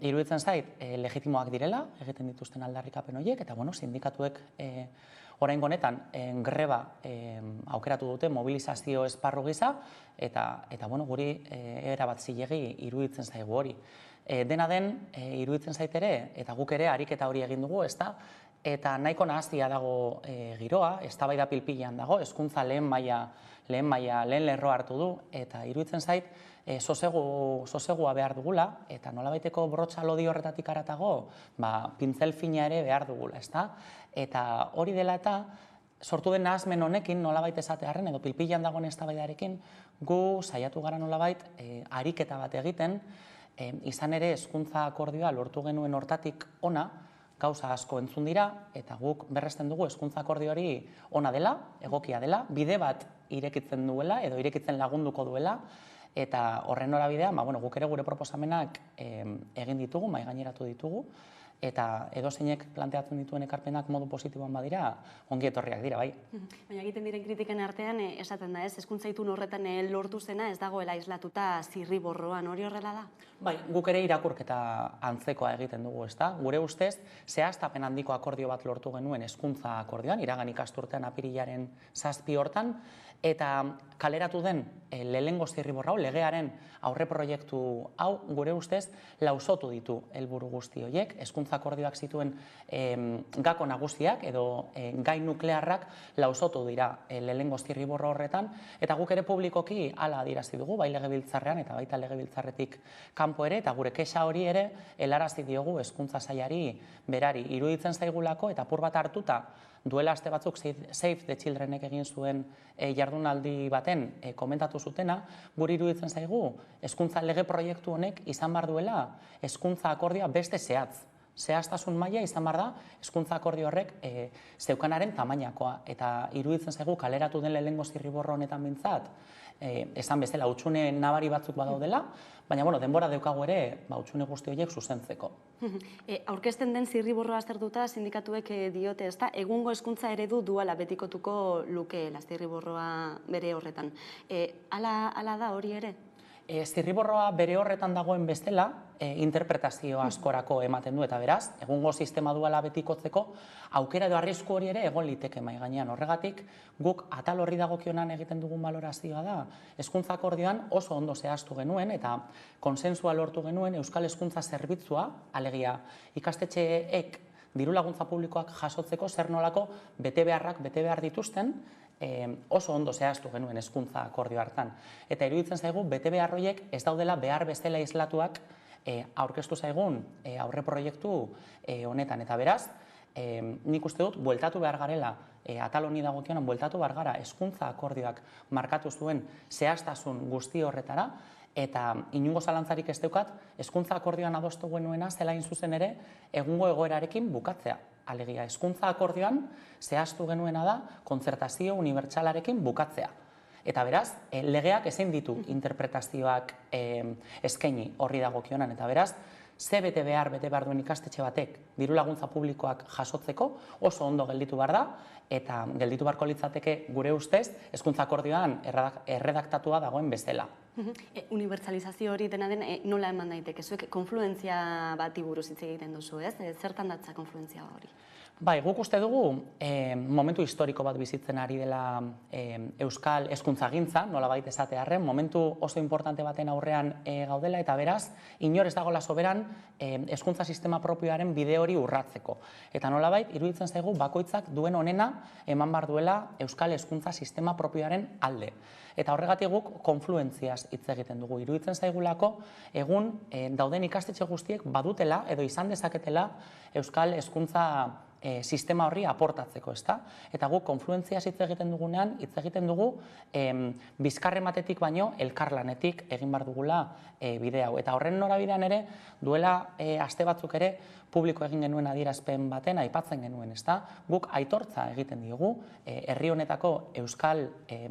Iruditzen zait, legitimoak direla egiten dituzten aldarrikapen horiek eta, sindikatuek oraingo honetan greba aukeratu dute mobilizazio esparru gisa eta guri erabat zilegi iruditzen zaigu hori. Dena den, iruditzen zait ere, eta guk ere ariketa hori egin dugu, ezta? Eta nahiko nahaztia dago giroa, eztabaida pilpilean dago, hezkuntza lehen lerroa hartu du, eta iruditzen zait, sosegua behar dugula, eta nolabaiteko brotxa lodi horretatik aratago, pintzel fina ere behar dugula, ezta? Eta hori dela eta, sortu den nahasmen honekin nolabait esatearren, edo pilpilan dagoen eztabaidarekin, gu saiatu gara nolabait ariketa bat egiten, izan ere hezkuntza akordioa lortu genuen hortatik ona, gauza asko entzun dira, eta guk berresten dugu hezkuntza akordio hori ona dela, egokia dela, bide bat irekitzen duela, edo irekitzen lagunduko duela, eta horren norabidea, guk ere gure proposamenak egin ditugu, mahaigaineratu ditugu, eta edozeinek planteatzen dituen ekarpenak modu positiboan badira, ongi etorriak dira, bai. Baina egiten diren kritiken artean, esaten da ez, hezkuntza itun horretan lortu zena ez dagoela islatuta zirriborroan, hori horrela da? Bai, guk ere irakurketa antzekoa egiten dugu, ezta? Gure ustez, zehaztapen handiko akordio bat lortu genuen hezkuntza akordioan, iragan ikasturtean apirilaren 7 hortan, eta kaleratu den lehenengo zirriborra hau, legearen aurreproiektu hau, gure ustez, lausotu ditu helburu guzti horiek, hezkuntza akordioak zituen gako nagusiak edo gai nuklearrak lausotu dira lehenengo zirriborra horretan, eta guk ere publikoki hala adierazi dugu, bai legebiltzarrean eta baita legebiltzarretik kanpo ere, eta gure kexa hori ere helarazi diogu hezkuntza sailari berari. Iruditzen zaigulako eta apur bat hartuta duela aste batzuk Save the Childrenek egin zuen jardunaldi baten komentatu zutena, guri iruditzen zaigu hezkuntza lege proiektu honek izan behar duela hezkuntza akordioa beste zehaztasun maila izan behar da hezkuntza akordio horrek zeukanaren tamainakoa, eta iruditzen zaigu kaleratu den lehenengo zirriborro honetan bintzat, esan bezala hutsune nabari batzuk badaudela, baina denbora daukagu ere hutsune guzti horiek zuzentzeko. Aurkezten den zirriborroa aztertuta sindikatuek diote, ezta, egungo hezkuntza eredu duala betikotuko lukeela zirriborroa bere horretan. Hala da hori ere? Zirriborroa bere horretan dagoen bestela, interpretazio askorako ematen du, eta beraz, egungo sistema duala betikotzeko, aukera edo arrisku hori ere egon liteke mahai gainean. Horregatik, guk atal horri dagokionan egiten dugun balorazioa da, hezkuntza akordioan oso ondo zehaztu genuen, eta konsensua lortu genuen Euskal Hezkuntza Zerbitzua, alegia ikastetxeek diru laguntza publikoak jasotzeko zer nolako bete behar dituzten, oso ondo zehaztu genuen hezkuntza akordio hartan. Eta iruditzen zaigu, bete behar horiek ez daudela behar bestela islatuak aurkeztu zaigun aurreproiektu honetan. Eta beraz, nik uste dut, bueltatu behar garela, atal honi dagokionan, bueltatu behar gara hezkuntza akordioak markatu zuen zehaztasun guzti horretara, eta inungo zalantzarik ez daukat, hezkuntza akordioan adostu genuena zela zuzen ere egungo egoerarekin bukatzea. Alegia, hezkuntza akordioan zehaztu genuena da kontzertazio unibertsalarekin bukatzea. Eta beraz, legeak ezin ditu interpretazioak eskaini horri dagokionan, eta beraz, ze bete behar duen ikastetxe batek diru laguntza publikoak jasotzeko oso ondo gelditu behar da, eta gelditu beharko litzateke gure ustez hezkuntza akordioan erredaktatua dagoen bezala. Unibertsalizazio hori dena den nola eman daiteke? Zuek konfluentzia bati buruz hitz egiten duzu, ez? Zertan datza konfluentzia hori? Bai, guk uste dugu momentu historiko bat bizitzen ari dela euskal hezkuntzagintza, nolabait esatearren, momentu oso importante baten aurrean gaudela, eta beraz, inor ez dagoela soberan hezkuntza sistema propioaren bide hori urratzeko. Eta nolabait, iruditzen zaigu bakoitzak duen onena eman behar duela euskal hezkuntza sistema propioaren alde. Eta horregatik guk konfluentziaz hitz egiten dugu. Iruditzen zaigulako egun dauden ikastetxe guztiek badutela edo izan dezaketela euskal hezkuntza sistema horri aportatzeko, ezta? Eta guk konfluentziaz hitz egiten dugunean, hitz egiten dugu bizkarrematetik baino elkarlanetik egin behar dugula bide hau. Eta horren norabidean ere, duela aste batzuk ere publiko egin genuen adierazpen baten aipatzen genuen, ezta? Guk aitortza egiten diogu herri honetako euskal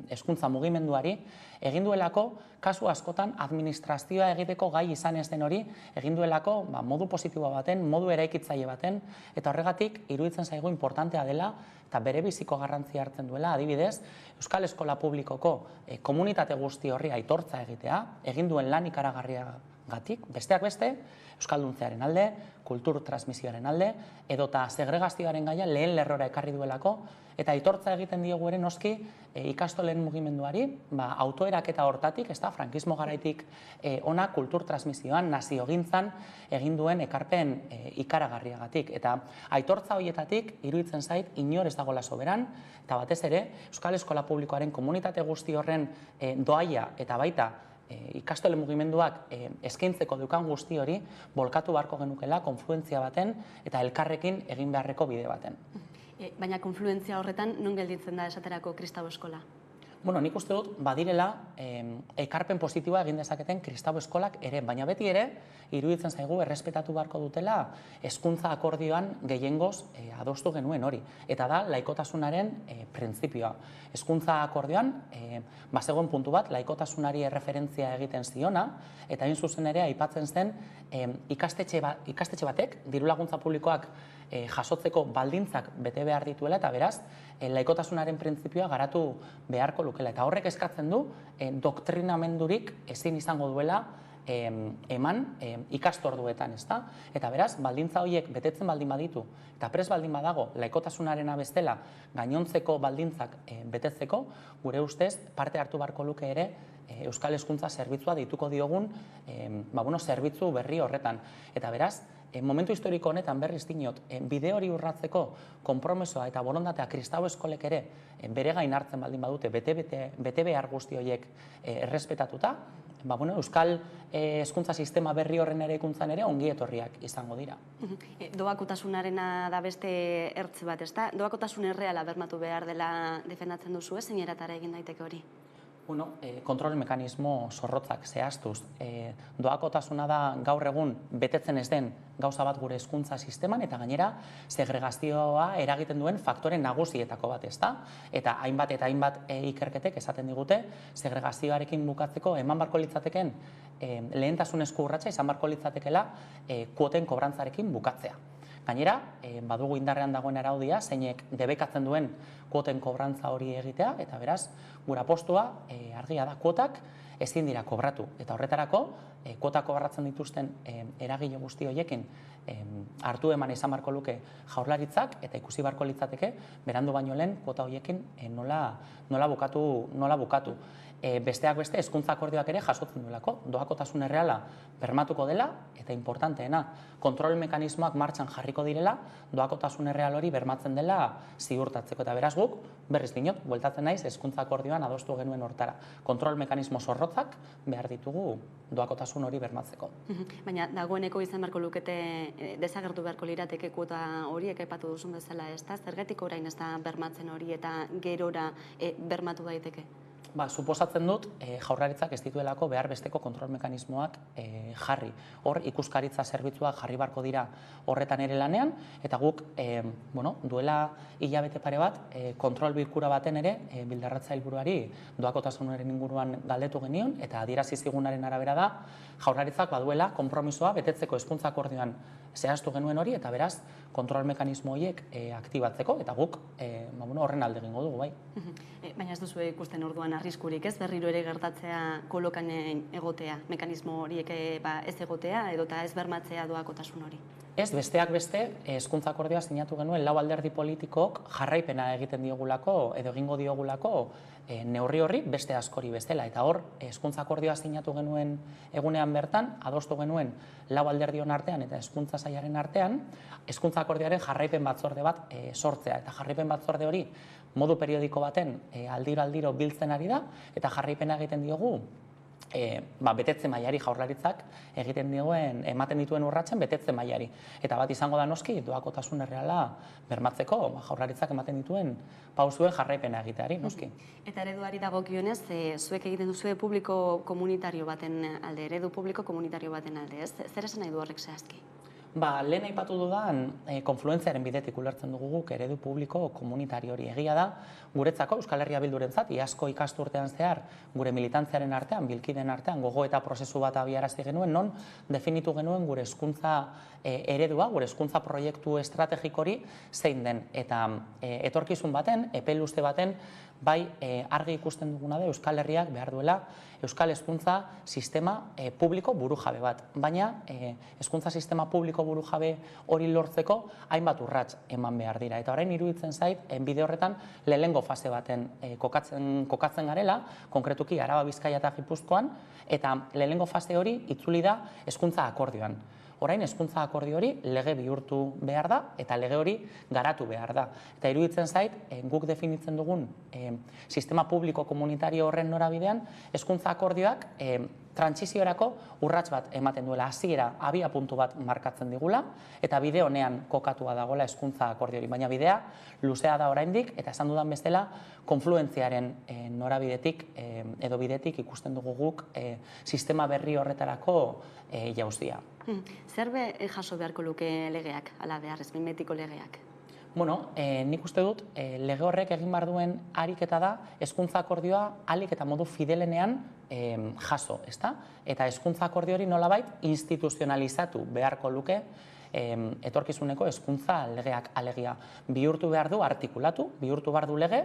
hezkuntza mugimenduari, egin duelako kasu askotan administrazioa egiteko gai izan ez den hori, egin duelako modu positiboa baten, modu eraikitzaile baten, eta horregatik iruditzen zaigu importantea dela eta bere biziko garrantzia hartzen duela, adibidez, Euskal Eskola Publikoko komunitate guzti horri aitortza egitea, egin duen lan ikaragarriagatik, besteak beste, euskalduntzearen alde, kultur transmisioaren alde, edota segregazioaren gaia lehen lerrora ekarri duelako, eta aitortza egiten diogu ere noski ikastolen mugimenduari, autoeraketa hortatik, ez da, frankismo garaitik ona kultur transmisioan, naziogintzan egin duen ekarpen ikaragarriagatik. Eta aitortza horietatik, iruditzen zait, inor ez dagoela soberan, eta batez ere, Euskal Eskola Publikoaren komunitate guzti horren doaia eta baita ikastole mugimenduak eskaintzeko dukan guzti hori bolkatu beharko genukela konfluentzia baten eta elkarrekin egin beharreko bide baten. Baina konfluentzia horretan non gelditzen da esaterako Kristau Eskola? Bueno, nik uste dut badirela ekarpen positiboa egin dezaketen Kristau Eskolak ere, baina beti ere iruditzen zaigu errespetatu beharko dutela hezkuntza akordioan gehiengoz adostu genuen hori. Eta da laikotasunaren printzipioa. Hezkuntza akordioan bazegoen puntu bat laikotasunari erreferentzia egiten ziona, eta hain zuzen ere aipatzen zen ikastetxe batek dirulaguntza publikoak jasotzeko baldintzak bete behar dituela, eta beraz laikotasunaren printzipioa garatu beharko lukela. Eta horrek eskatzen du doktrinamendurik ezin izango duela eman ikastorduetan, ezta? Eta beraz, baldintza horiek betetzen baldin baditu, eta prest baldin badago laikotasunarena bestela gainontzeko baldintzak betetzeko, gure ustez parte hartu beharko luke ere Euskal Hezkuntza Zerbitzua deituko diogun zerbitzu berri horretan. Eta beraz, momentu historiko honetan berriz diot, bide hori urratzeko konpromisoa eta borondatea Kristau Eskolek ere bere gain hartzen baldin badute, bete behar guzti horiek errespetatuta, Euskal hezkuntza sistema berri horren eraikuntzan ere ongi etorriak izango dira. Doakotasunarena da beste ertz bat, ezta? Doakotasun erreala bermatu behar dela defendatzen duzu, zein eratara egin daiteke hori? Kontrol mekanismo zorrotzak zehaztuz. Doakotasuna da gaur egun betetzen ez den gauza bat gure hezkuntza sisteman, eta gainera segregazioa eragiten duen faktore nagusietako bat, ezta? Eta hainbat ikerketek esaten digute segregazioarekin bukatzeko eman barko litzateken lehentasunezko urratsa izan barko litzatekela kuoten kobrantzarekin bukatzea. Gainera, badugu indarrean dagoen araudia, zeinek debekatzen duen kuoten kobrantza hori egitea, eta beraz, gura postua argia da kuotak ezin dira kobratu. Eta horretarako, kuota kobratzen dituzten eragile guzti horiekin hartu eman izan barko luke Jaurlaritzak, eta ikusi barko litzateke, berandu baino lehen kuota horiekin nola bukatu. Besteak beste, hezkuntza akordioak ere jasotzen duelako, doakotasun erreala bermatuko dela, eta importanteena, kontrol mekanismoak martxan jarriko direla, doakotasun erreal hori bermatzen dela ziurtatzeko. Eta beraz guk, berriz dinot, bueltatzen naiz, hezkuntza akordioan adostu genuen hortara. Kontrol mekanismo zorrotzak behar ditugu doakotasun hori bermatzeko. Baina dagoeneko izan beharko lukete desagertu beharko lirateke kuota horiek aipatu duzun bezala, ez da? Zergatik orain ez da bermatzen hori eta gerora bermatu daiteke? Suposatzen dut, Jaurlaritzak ez dituelako behar besteko kontrol mekanismoak jarri. Hor, ikuskaritza zerbitzuak jarri barko dira horretan ere lanean, eta guk, duela hilabete pare bat, kontrol bilkura baten ere, Bildarratza helburuari doakotasunaren inguruan galdetu genion, eta adierazi zigunaren arabera da, Jaurlaritzak baduela konpromisoa betetzeko hezkuntza akordioan zehaztu genuen hori, eta beraz, kontrol mekanismo horiek aktibatzeko, eta guk horren alde egingo dugu, bai. Baina ez duzu ikusten orduan arriskurik, ez? Berriro ere gertatzea kolokan egotea, mekanismo horiek ez egotea, edota ez bermatzea doakotasun hori? Ez, besteak beste, hezkuntza akordioa sinatu genuen 4 alderdi politikok jarraipena egiten diogulako, edo egingo diogulako neurri horri beste askori bestela. Eta hor, hezkuntza akordioa sinatu genuen egunean bertan, adostu genuen 4 alderdion artean eta hezkuntza sailaren artean, hezkuntza akordioaren jarraipen batzorde bat sortzea. Eta jarraipen batzorde hori modu periodiko baten aldiro biltzen ari da, eta jarraipena egiten diogu betetze mailari Jaurlaritzak egiten dioen, ematen dituen urratsen betetze mailari. Eta bat izango da noski, doakotasun erreala bermatzeko Jaurlaritzak ematen dituen pausuen jarraipena egiteari, noski. Eta ereduari dagokionez, zuek egiten duzue publiko komunitario baten alde, eredu publiko komunitario baten alde, ez? Zer esan nahi du horrek zehazki? Lehen aipatu dudan konfluentziaren bidetik ulertzen dugu guk eredu publiko komunitario hori. Egia da, guretzako Euskal Herria Bildurentzat, iazko ikasturtean zehar, gure militantziaren artean, bilkideen artean, gogo eta prozesu bat abiarazi genuen, non definitu genuen gure hezkuntza eredua, gure hezkuntza proiektu estrategikori zein den. Eta etorkizun baten, epe luze baten, bai argi ikusten duguna da Euskal Herriak behar duela Euskal hezkuntza sistema publiko burujabe bat. Baina hezkuntza sistema publiko burujabe hori lortzeko hainbat urrats eman behar dira. Eta orain iruditzen zait, bide horretan lehenengo fase baten kokatzen garela, konkretuki Araba, Bizkaia eta Gipuzkoan, eta lehenengo fase hori itzuli da hezkuntza akordioan. orain hezkuntza akordio hori lege bihurtu behar da eta lege hori garatu behar da. Eta iruditzen zait, guk definitzen dugun sistema publiko komunitario horren norabidean, hezkuntza akordioak trantsiziorako urrats bat ematen duela, hasiera abia puntu bat markatzen digula, eta bide honean kokatua dagoela hezkuntza akordio hori. Baina bidea luzea da oraindik, eta esan dudan bezala, konfluentziaren norabidetik edo bidetik ikusten dugu guk sistema berri horretarako jauzia. Zer be jaso beharko luke legeak, ala behar, ez betiko legeak? Bueno, nik uste dut, lege horrek egin behar duen ariketa da, hezkuntza akordioa ahalik eta modu fidelenean jaso, ezta? Eta hezkuntza akordio hori nolabait instituzionalizatu beharko luke etorkizuneko hezkuntza legeak, alegia bihurtu behar du, artikulatu, bihurtu behar du lege,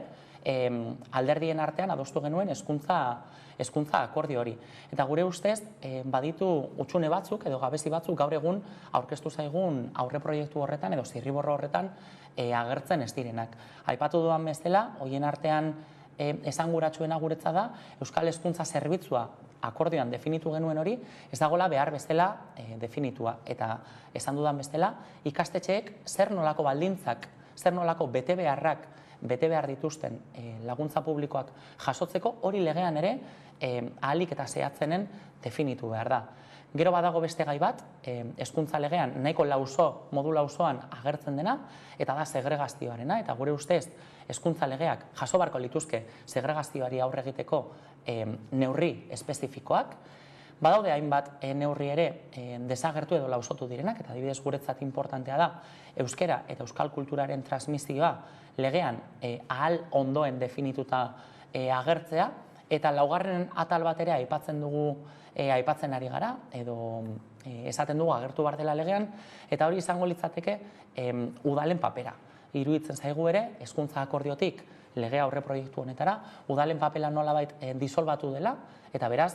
alderdien artean adostu genuen hezkuntza akordio hori. Eta gure ustez, baditu hutsune batzuk edo gabezi batzuk gaur egun aurkeztu zaigun aurreproiektu horretan edo zirriborro horretan agertzen ez direnak. Aipatu duan bezala, hoien artean esanguratsuena guretza da, Euskal Hezkuntza Zerbitzua akordioan definitu genuen hori, ez dagoela behar bezala definitua. Eta esan dudan bezala, ikastetxeek zer nolako baldintzak, zer nolako bete behar dituzten laguntza publikoak jasotzeko, hori legean ere ahalik eta zehatzenen definitu behar da. Gero badago beste gai bat, hezkuntza legean nahiko modu lausoan agertzen dena, eta da segregazioarena, eta gure ustez hezkuntza legeak jaso beharko lituzke segregazioari aurre egiteko neurri espezifikoak. Badaude hainbat neurri ere desagertu edo lausotu direnak, eta adibidez guretzat importantea da euskera eta euskal kulturaren transmisioa legean ahal ondoen definituta agertzea, eta laugarren atal bat ere aipatzen ari gara, edo esaten dugu agertu behar dela legean, eta hori izango litzateke udalen papera. Iruditzen zaigu ere, hezkuntza akordiotik lege aurreproiektu honetara, udalen papela nolabait disolbatu dela, eta beraz,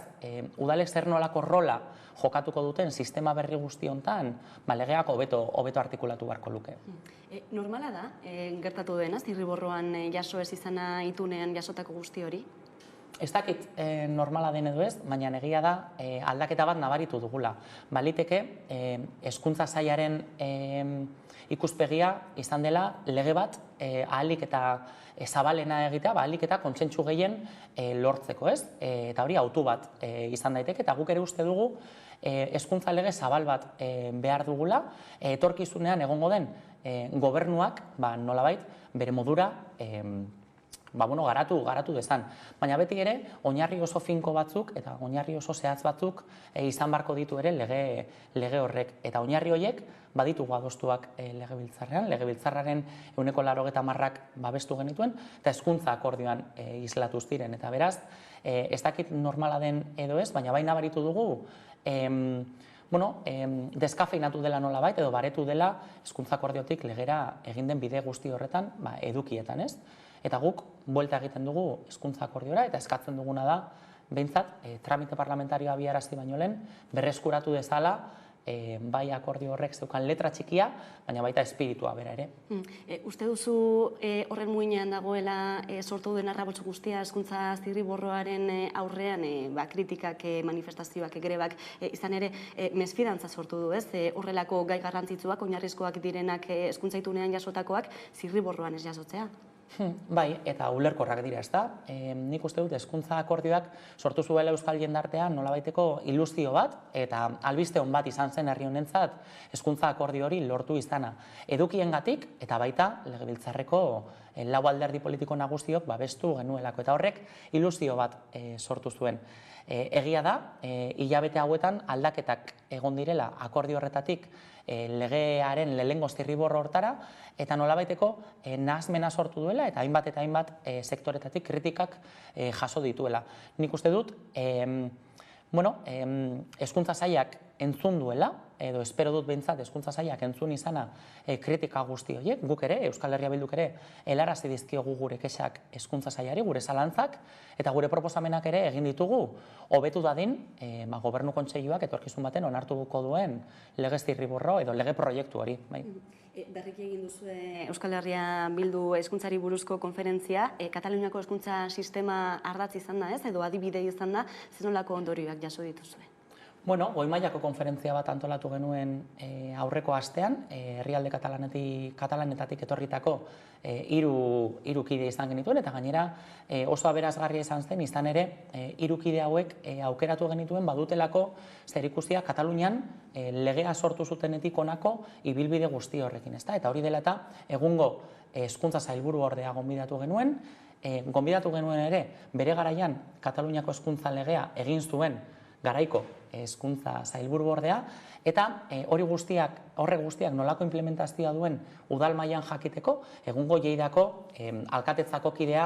udalek zer nolako rola jokatuko duten sistema berri guzti hontan, legeak hobeto artikulatu beharko luke. Normala da, gertatu dena, zirriborroan jaso ez izana itunean jasotako guzti hori? Ez dakit normala den edo ez, baina egia da aldaketa bat nabaritu dugula. Baliteke, hezkuntza sailaren ikuspegia izan dela lege bat ahalik eta zabalena egitea, ahalik eta kontsentsu gehien lortzeko, ez? Eta hori autu bat izan daiteke, eta guk ere uste dugu hezkuntza lege zabal bat behar dugula, etorkizunean egongo den gobernuak nolabait bere modura garatu dezan. Baina beti ere, oinarri oso finko batzuk eta oinarri oso zehatz batzuk izan barko ditu ere lege horrek. Eta oinarri horiek baditugu adostuak legebiltzarrean, legebiltzarraren 90% babestu genituen, eta hezkuntza akordioan islatuz diren. Eta beraz, ez dakit normala den edo ez, baina baina baritu dugu, deskafeinatu dela nolabait edo baretu dela hezkuntza akordiotik legera egin den bide guzti horretan edukietan, ez? Eta guk buelta egiten dugu hezkuntza akordiora eta eskatzen duguna da, behintzat, tramite parlamentarioa abiarazi baino lehen, berreskuratu dezala bai akordio horrek zeukan letra txikia, baina baita espiritua bera ere. Uste duzu horren muinean dagoela sortu duen arrabotsu guztia hezkuntza zirriborroaren aurrean kritikak, manifestazioak, grebak izan ere mesfidantza sortu du, ez? Horrelako gai garrantzitsuak, oinarrizkoak direnak hezkuntza itunean jasotakoak zirriborroan ez jasotzea? Bai, eta ulerkorrak dira, ez da? Nik uste dut hezkuntza akordioak sortu zuela euskal jendartean nolabaiteko ilusio bat, eta albiste on bat izan zen herri honentzat hezkuntza akordio hori lortu izana. Edukiengatik eta baita legebiltzarreko lau alderdi politiko nagusiok babestu genuelako, eta horrek ilusio bat sortu zuen. Egia da, hilabete hauetan aldaketak egon direla akordio horretatik legearen lehengo zirriborro hortara, eta nolabaiteko nahasmena sortu duela, eta hainbat sektoretatik kritikak jaso dituela. Nik uste dut, hezkuntza sailak entzun duela, edo espero dut behintzat hezkuntza sailak entzun izana kritika guzti horiek, guk ere, Euskal Herria Bilduk ere, helarazi dizkiogu gure kexak hezkuntza sailari, gure zalantzak, eta gure proposamenak ere egin ditugu, hobetu dadin, gobernu kontseiluak etorkizun baten onartuko duen lege zirriborro edo lege proiektu hori. Berriki egin duzu Euskal Herria Bildu hezkuntzari buruzko konferentzia, Kataluniako hezkuntza sistema ardatz izan da, ez? Edo adibide izan da, zer nolako ondorioak jaso dituzue? Bueno, goi mailako konferentzia bat antolatu genuen aurreko astean, herrialde katalanetatik etorritako hiru kide izan genituen, eta gainera oso aberasgarria izan zen, izan ere, hiru kide hauek aukeratu genituen badutelako zerikusia Katalunian legea sortu zutenetik honako ibilbide guzti horrekin, ezta? Eta hori dela eta egungo hezkuntza sailburu ordea gonbidatu genuen, ere bere garaian Kataluniako hezkuntza legea egin zuen garaiko hezkuntza sailburu ordea, eta horrek guztiak nolako implementazioa duen udal mailan jakiteko, egungo Lleidako alkatetzako kidea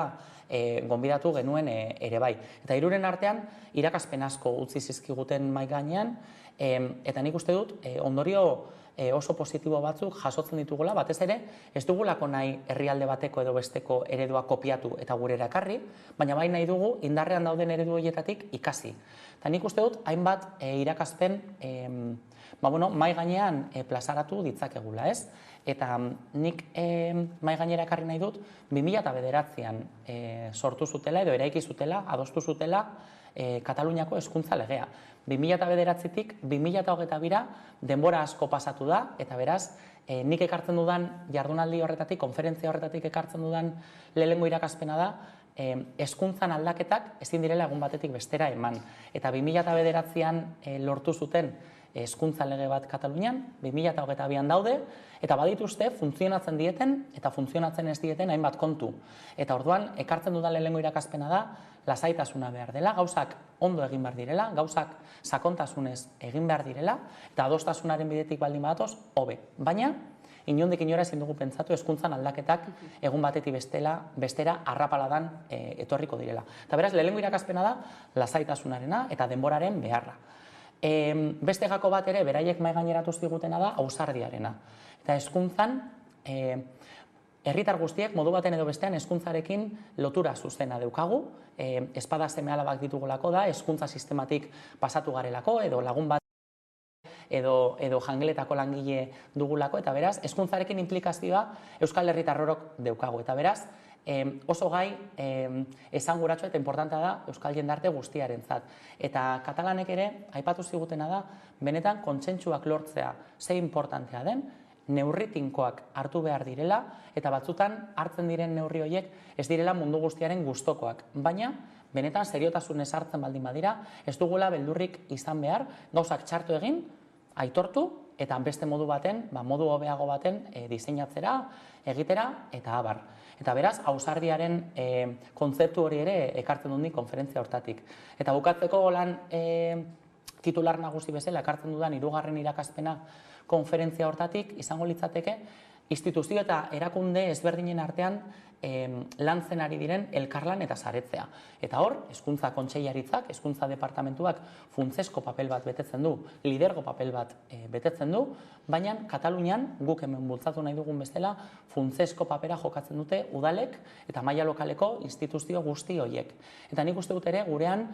gonbidatu genuen ere bai. Eta hiruren artean irakaspen asko utzi zizkiguten mahai gainean, eta nik uste dut ondorio oso positibo batzuk jasotzen ditugula, batez ere, ez dugulako nahi herrialde bateko edo besteko eredua kopiatu eta gurera ekarri, baina bai nahi dugu indarrean dauden eredu horietatik ikasi. Eta nik uste dut, hainbat irakaspen mahai gainean plazaratu ditzakegula, ez? Eta nik mahai gainera ekarri nahi dut, 2009an sortu zutela edo eraiki zutela, adostu zutela Kataluniako hezkuntza legea. 2009tik 2022ra denbora asko pasatu da, eta beraz, nik ekartzen dudan jardunaldi horretatik, konferentzia horretatik ekartzen dudan lehenengo irakaspena da, hezkuntzan aldaketak ezin direla egun batetik bestera eman. Eta 2009an lortu zuten hezkuntza lege bat Katalunian, 2022an daude, eta badituzte funtzionatzen dieten eta funtzionatzen ez dieten hainbat kontu. Eta orduan, ekartzen dudan lehenengo irakaspena da, lasaitasuna behar dela, gauzak ondo egin behar direla, gauzak sakontasunez egin behar direla, eta adostasunaren bidetik baldin badatoz, hobe. Baina, inondik inora ezin dugu pentsatu hezkuntzan aldaketak egun batetik bestera arrapaladan etorriko direla. Eta beraz, lehenengo irakaspena da, lasaitasunarena eta denboraren beharra. Beste gako bat ere, beraiek mahai gaineratu zigutena da, ausardiarena. Eta hezkuntzan, herritar guztiek modu baten edo bestean hezkuntzarekin lotura zuzena daukagu, espada seme-alabak ditugulako da, hezkuntza sistematik pasatu garelako, edo lagun bat edo jangeletako langile dugulako, eta beraz, hezkuntzarekin implikazioa Euskal Herritarrorok daukagu. Eta beraz, oso gai esanguratsua eta importantea da Euskal jendarte guztiarentzat. Eta katalanek ere, aipatu zigutena da, benetan kontsentsuak lortzea ze importantea den, neurri tinkoak hartu behar direla, eta batzutan hartzen diren neurri horiek ez direla mundu guztiaren gustokoak. Baina, benetan seriotasunez hartzen baldin badira, ez dugula beldurrik izan behar, gauzak txartu egin, aitortu, eta beste modu baten, modu hobeago baten diseinatzera, egitera, eta abar. Eta beraz, ausardiaren kontzeptu hori ere ekartzen dut nik konferentzia hortatik. Eta bukatzeko lan titular nagusi bezala ekartzen dudan hirugarren irakaspena konferentzia hortatik izango litzateke instituzio eta erakunde ezberdinen artean lantzen ari diren elkarlan eta saretzea. Eta hor, hezkuntza kontseilaritzak, hezkuntza departamentuak funtsezko papel bat betetzen du, lidergo papel bat betetzen du, baina Katalunian guk hemen bultzatu nahi dugun bezala funtsezko papera jokatzen dute udalek eta maila lokaleko instituzio guzti horiek. Eta nik uste dut ere gurean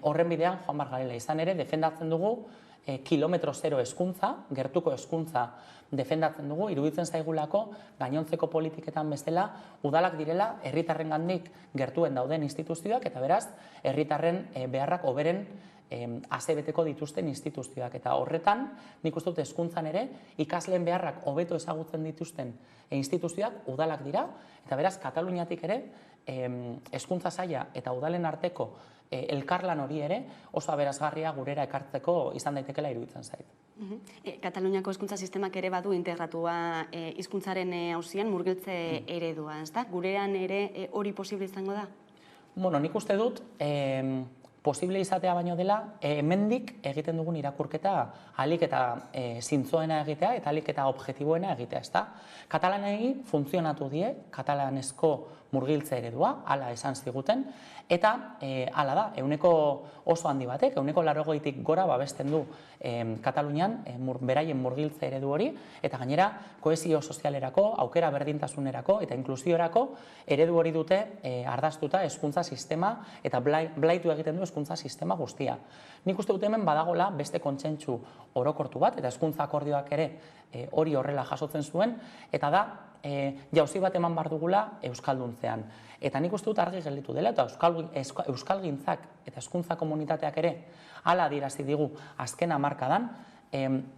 horren bidean joan behar garela, izan ere defendatzen dugu kilometro zero hezkuntza, gertuko hezkuntza defendatzen dugu, iruditzen zaigulako gainontzeko politiketan bezala udalak direla herritarrengandik gertuen dauden instituzioak, eta beraz herritarren beharrak hoberen asebeteko dituzten instituzioak. Eta horretan, nik uste dut hezkuntzan ere, ikasleen beharrak hobeto ezagutzen dituzten instituzioak udalak dira, eta beraz Kataluniatik ere hezkuntza saila eta udalen arteko elkarlan hori ere oso aberasgarria gurera ekartzeko izan daitekela iruditzen zait. Kataluniako hezkuntza sistemak ere badu integratua hizkuntzaren auzian murgiltze eredua, ezta? Gurean ere hori posible izango da? Bueno, nik uste dut posible izatea baino dela, hemendik egiten dugun irakurketa ahalik eta zintzoena egitea eta ahalik eta objektiboena egitea, ezta? Katalanei funtzionatu die, katalanezko murgiltze eredua, hala esan ziguten, eta hala da, ehuneko oso handi batek, ehuneko 80tik gora babesten du Katalunian beraien murgiltze eredu hori, eta gainera kohesio sozialerako, aukera berdintasunerako eta inklusiorako eredu hori dute ardaztuta hezkuntza sistema eta blaitu egiten du hezkuntza sistema guztia. Nik uste dut hemen badagola beste kontsentsu orokortu bat, eta hezkuntza akordioak ere hori horrela jasotzen zuen, eta da, jauzi bat eman behar dugula euskalduntzean. Eta nik uste dut argi gelditu dela, eta euskalgintzak eta hezkuntza komunitateak ere hala adierazi digu azken hamarkadan,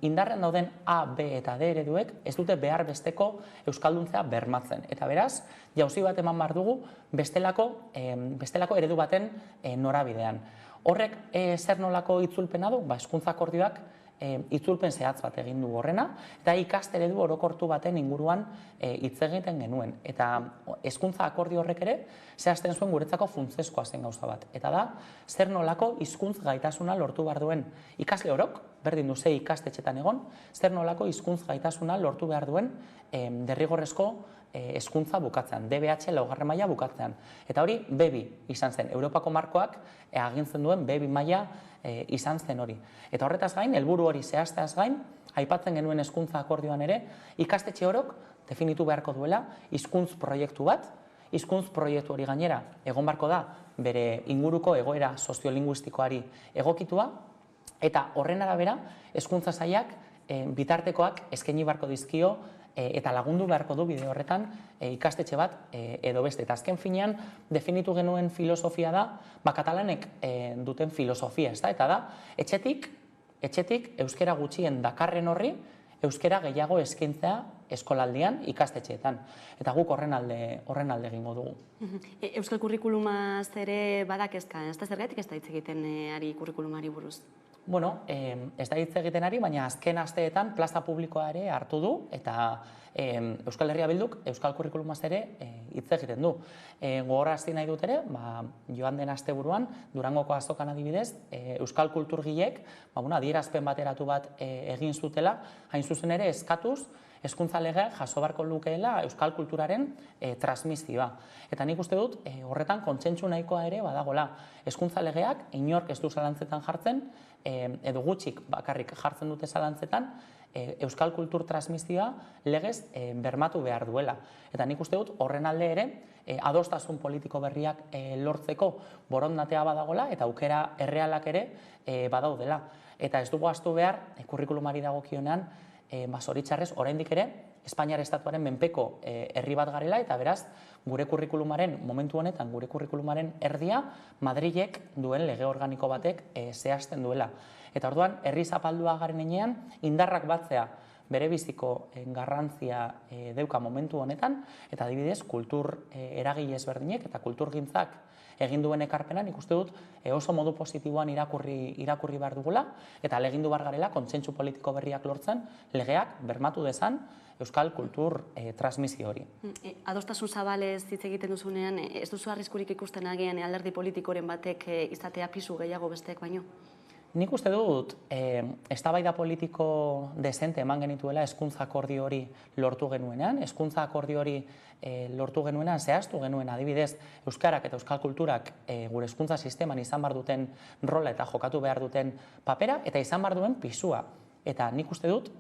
indarren dauden A, B eta D ereduek ez dute behar besteko euskalduntzea bermatzen. Eta beraz, jauzi bat eman behar dugu bestelako eredu baten norabidean. Horrek zer nolako itzulpena du? Hezkuntza akordioak itzulpen zehatz bat egin du horrena, eta ikaste eredu orokortu baten inguruan hitz egiten genuen. Eta hezkuntza akordio horrek ere zehazten zuen guretzako funtsezkoa zen gauza bat. Eta da, zer nolako hizkuntz gaitasuna lortu behar duen ikasle orok, berdin du ze ikastetxetan egon, zer nolako hizkuntz gaitasuna lortu behar duen derrigorrezko hezkuntza bukatzean, DBH laugarren maila bukatzean. Eta hori B2 izan zen, Europako markoak agintzen duen B2 maila izan zen hori. Eta horretaz gain, helburu hori zehazteaz gain, aipatzen genuen hezkuntza akordioan ere, ikastetxe orok definitu beharko duela hizkuntz proiektu bat, hizkuntz proiektu hori gainera egon beharko da bere inguruko egoera soziolinguistikoari egokitua, eta horren arabera hezkuntza sailak bitartekoak eskaini beharko dizkio eta lagundu beharko du bide horretan ikastetxe bat edo beste. Eta azken finean definitu genuen filosofia da, katalanek duten filosofia, eta da, etxetik euskera gutxien dakarren horri, euskera gehiago eskaintzea eskolaldian ikastetxeetan. Eta guk horren alde egingo dugu. Euskal kurrikulumaz ere badakezka, ez da zergatik ez da hitz egiten ari kurrikulumari buruz? Bueno, ez da hitz egiten ari, baina azken asteetan plaza publikoa ere hartu du, eta Euskal Herria Bilduk Euskal Kurrikulumaz ere hitz egiten du. Gogorarazi nahi dut ere, joan den asteburuan, Durangoko azokan adibidez, Euskal Kulturgileek adierazpen bateratu bat egin zutela, hain zuzen ere eskatuz, hezkuntza legea jaso beharko lukeela euskal kulturaren transmisioa. Eta nik uste dut horretan kontsentsu nahikoa ere badagola. Hezkuntza legeak inork ez du zalantzetan jartzen, edo gutxik bakarrik jartzen dute zalantzetan, euskal kultur transmisioa legez bermatu behar duela. Eta nik uste dut horren alde ere adostasun politiko berriak lortzeko borondatea badagola eta aukera errealak ere badaudela. Eta ez dugu ahaztu behar, kurrikulumari dagokionean, zoritxarrez, oraindik ere, Espainiar estatuaren menpeko herri bat garela, eta beraz, gure kurrikulumaren, momentu honetan, gure kurrikulumaren erdia, Madrilek duen lege organiko batek zehazten duela. Eta orduan, herri zapaldua garen enean, indarrak batzea bere biziko garrantzia deuka momentu honetan, eta adibidez, kultur eragile ezberdinek eta kulturgintzak egin duen ekarpenan, ikuste dut oso modu positiboan irakurri behar dugula, eta legindu behar garela kontsentsu politiko berriak lortzen, legeak bermatu dezan euskal kultur transmisio hori. Adostasun zabalez hitz egiten duzunean, ez duzu arriskurik ikusten agian alderdi politikoren batek izatea pisu gehiago besteek baino? Nik uste dut, eztabaida politiko desente eman genituela hezkuntza akordio hori lortu genuenean, hezkuntza akordio hori lortu genuenean, zehaztu genuen adibidez, euskarak eta euskal kulturak gure hezkuntza sisteman izan behar duten rola eta jokatu behar duten papera, eta izan behar duen pisua. Eta nik uste dut,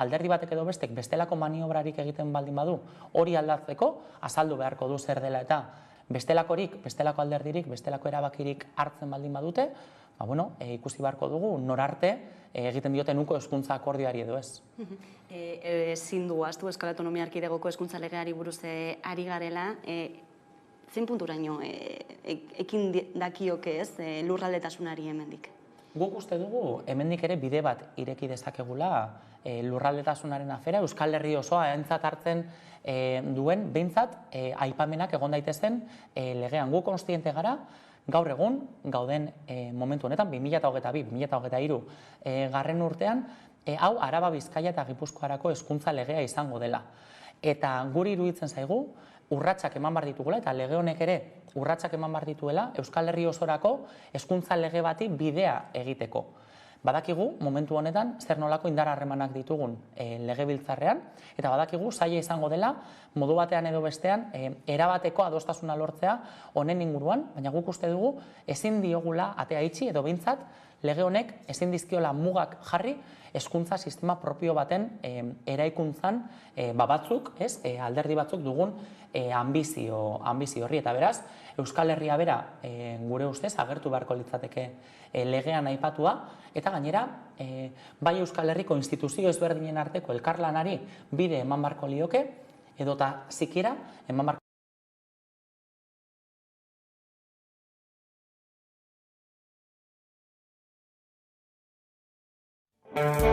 alderdi batek edo bestek bestelako maniobrarik egiten baldin badu, hori aldatzeko, azaldu beharko du zer dela eta bestelakorik, bestelako alderdirik, bestelako erabakirik hartzen baldin badute, ikusi beharko dugu norarte egiten dioten uko hezkuntza akordioari edo ez. Ezin du ahaztu Euskal Autonomia Erkidegoko hezkuntza legeari buruz ari garela, zein punturaino ekin dakioke ez lurraldetasunari hemendik? Guk uste dugu hemendik ere bide bat ireki dezakegula lurraldetasunaren afera, Euskal Herri osoa aintzat hartzen duen behintzat aipamenak egon daitezen legean. Gu kontziente gara, gaur egun, gauden momentu honetan, 2022-2023 garren urtean, hau Araba, Bizkaia eta Gipuzkoarako hezkuntza legea izango dela. Eta guri iruditzen zaigu, urratsak eman behar ditugula, eta lege honek ere urratsak eman behar dituela, Euskal Herri osorako hezkuntza lege bati bidea egiteko. Badakigu, momentu honetan, zer nolako indar harremanak ditugun legebiltzarrean, eta badakigu, zaila izango dela, modu batean edo bestean, erabateko adostasuna lortzea honen inguruan, baina guk uste dugu, ezin diogula atea itxi edo behintzat lege honek ezin dizkiola mugak jarri hezkuntza sistema propio baten eraikuntzan batzuk, alderdi batzuk dugun ambizio horri. Eta beraz, Euskal Herria bera gure ustez agertu beharko litzateke legean aipatua, eta gainera, bai Euskal Herriko instituzio ezberdinen arteko elkarlanari bide eman beharko lioke, edota sikiera eman beharko Thank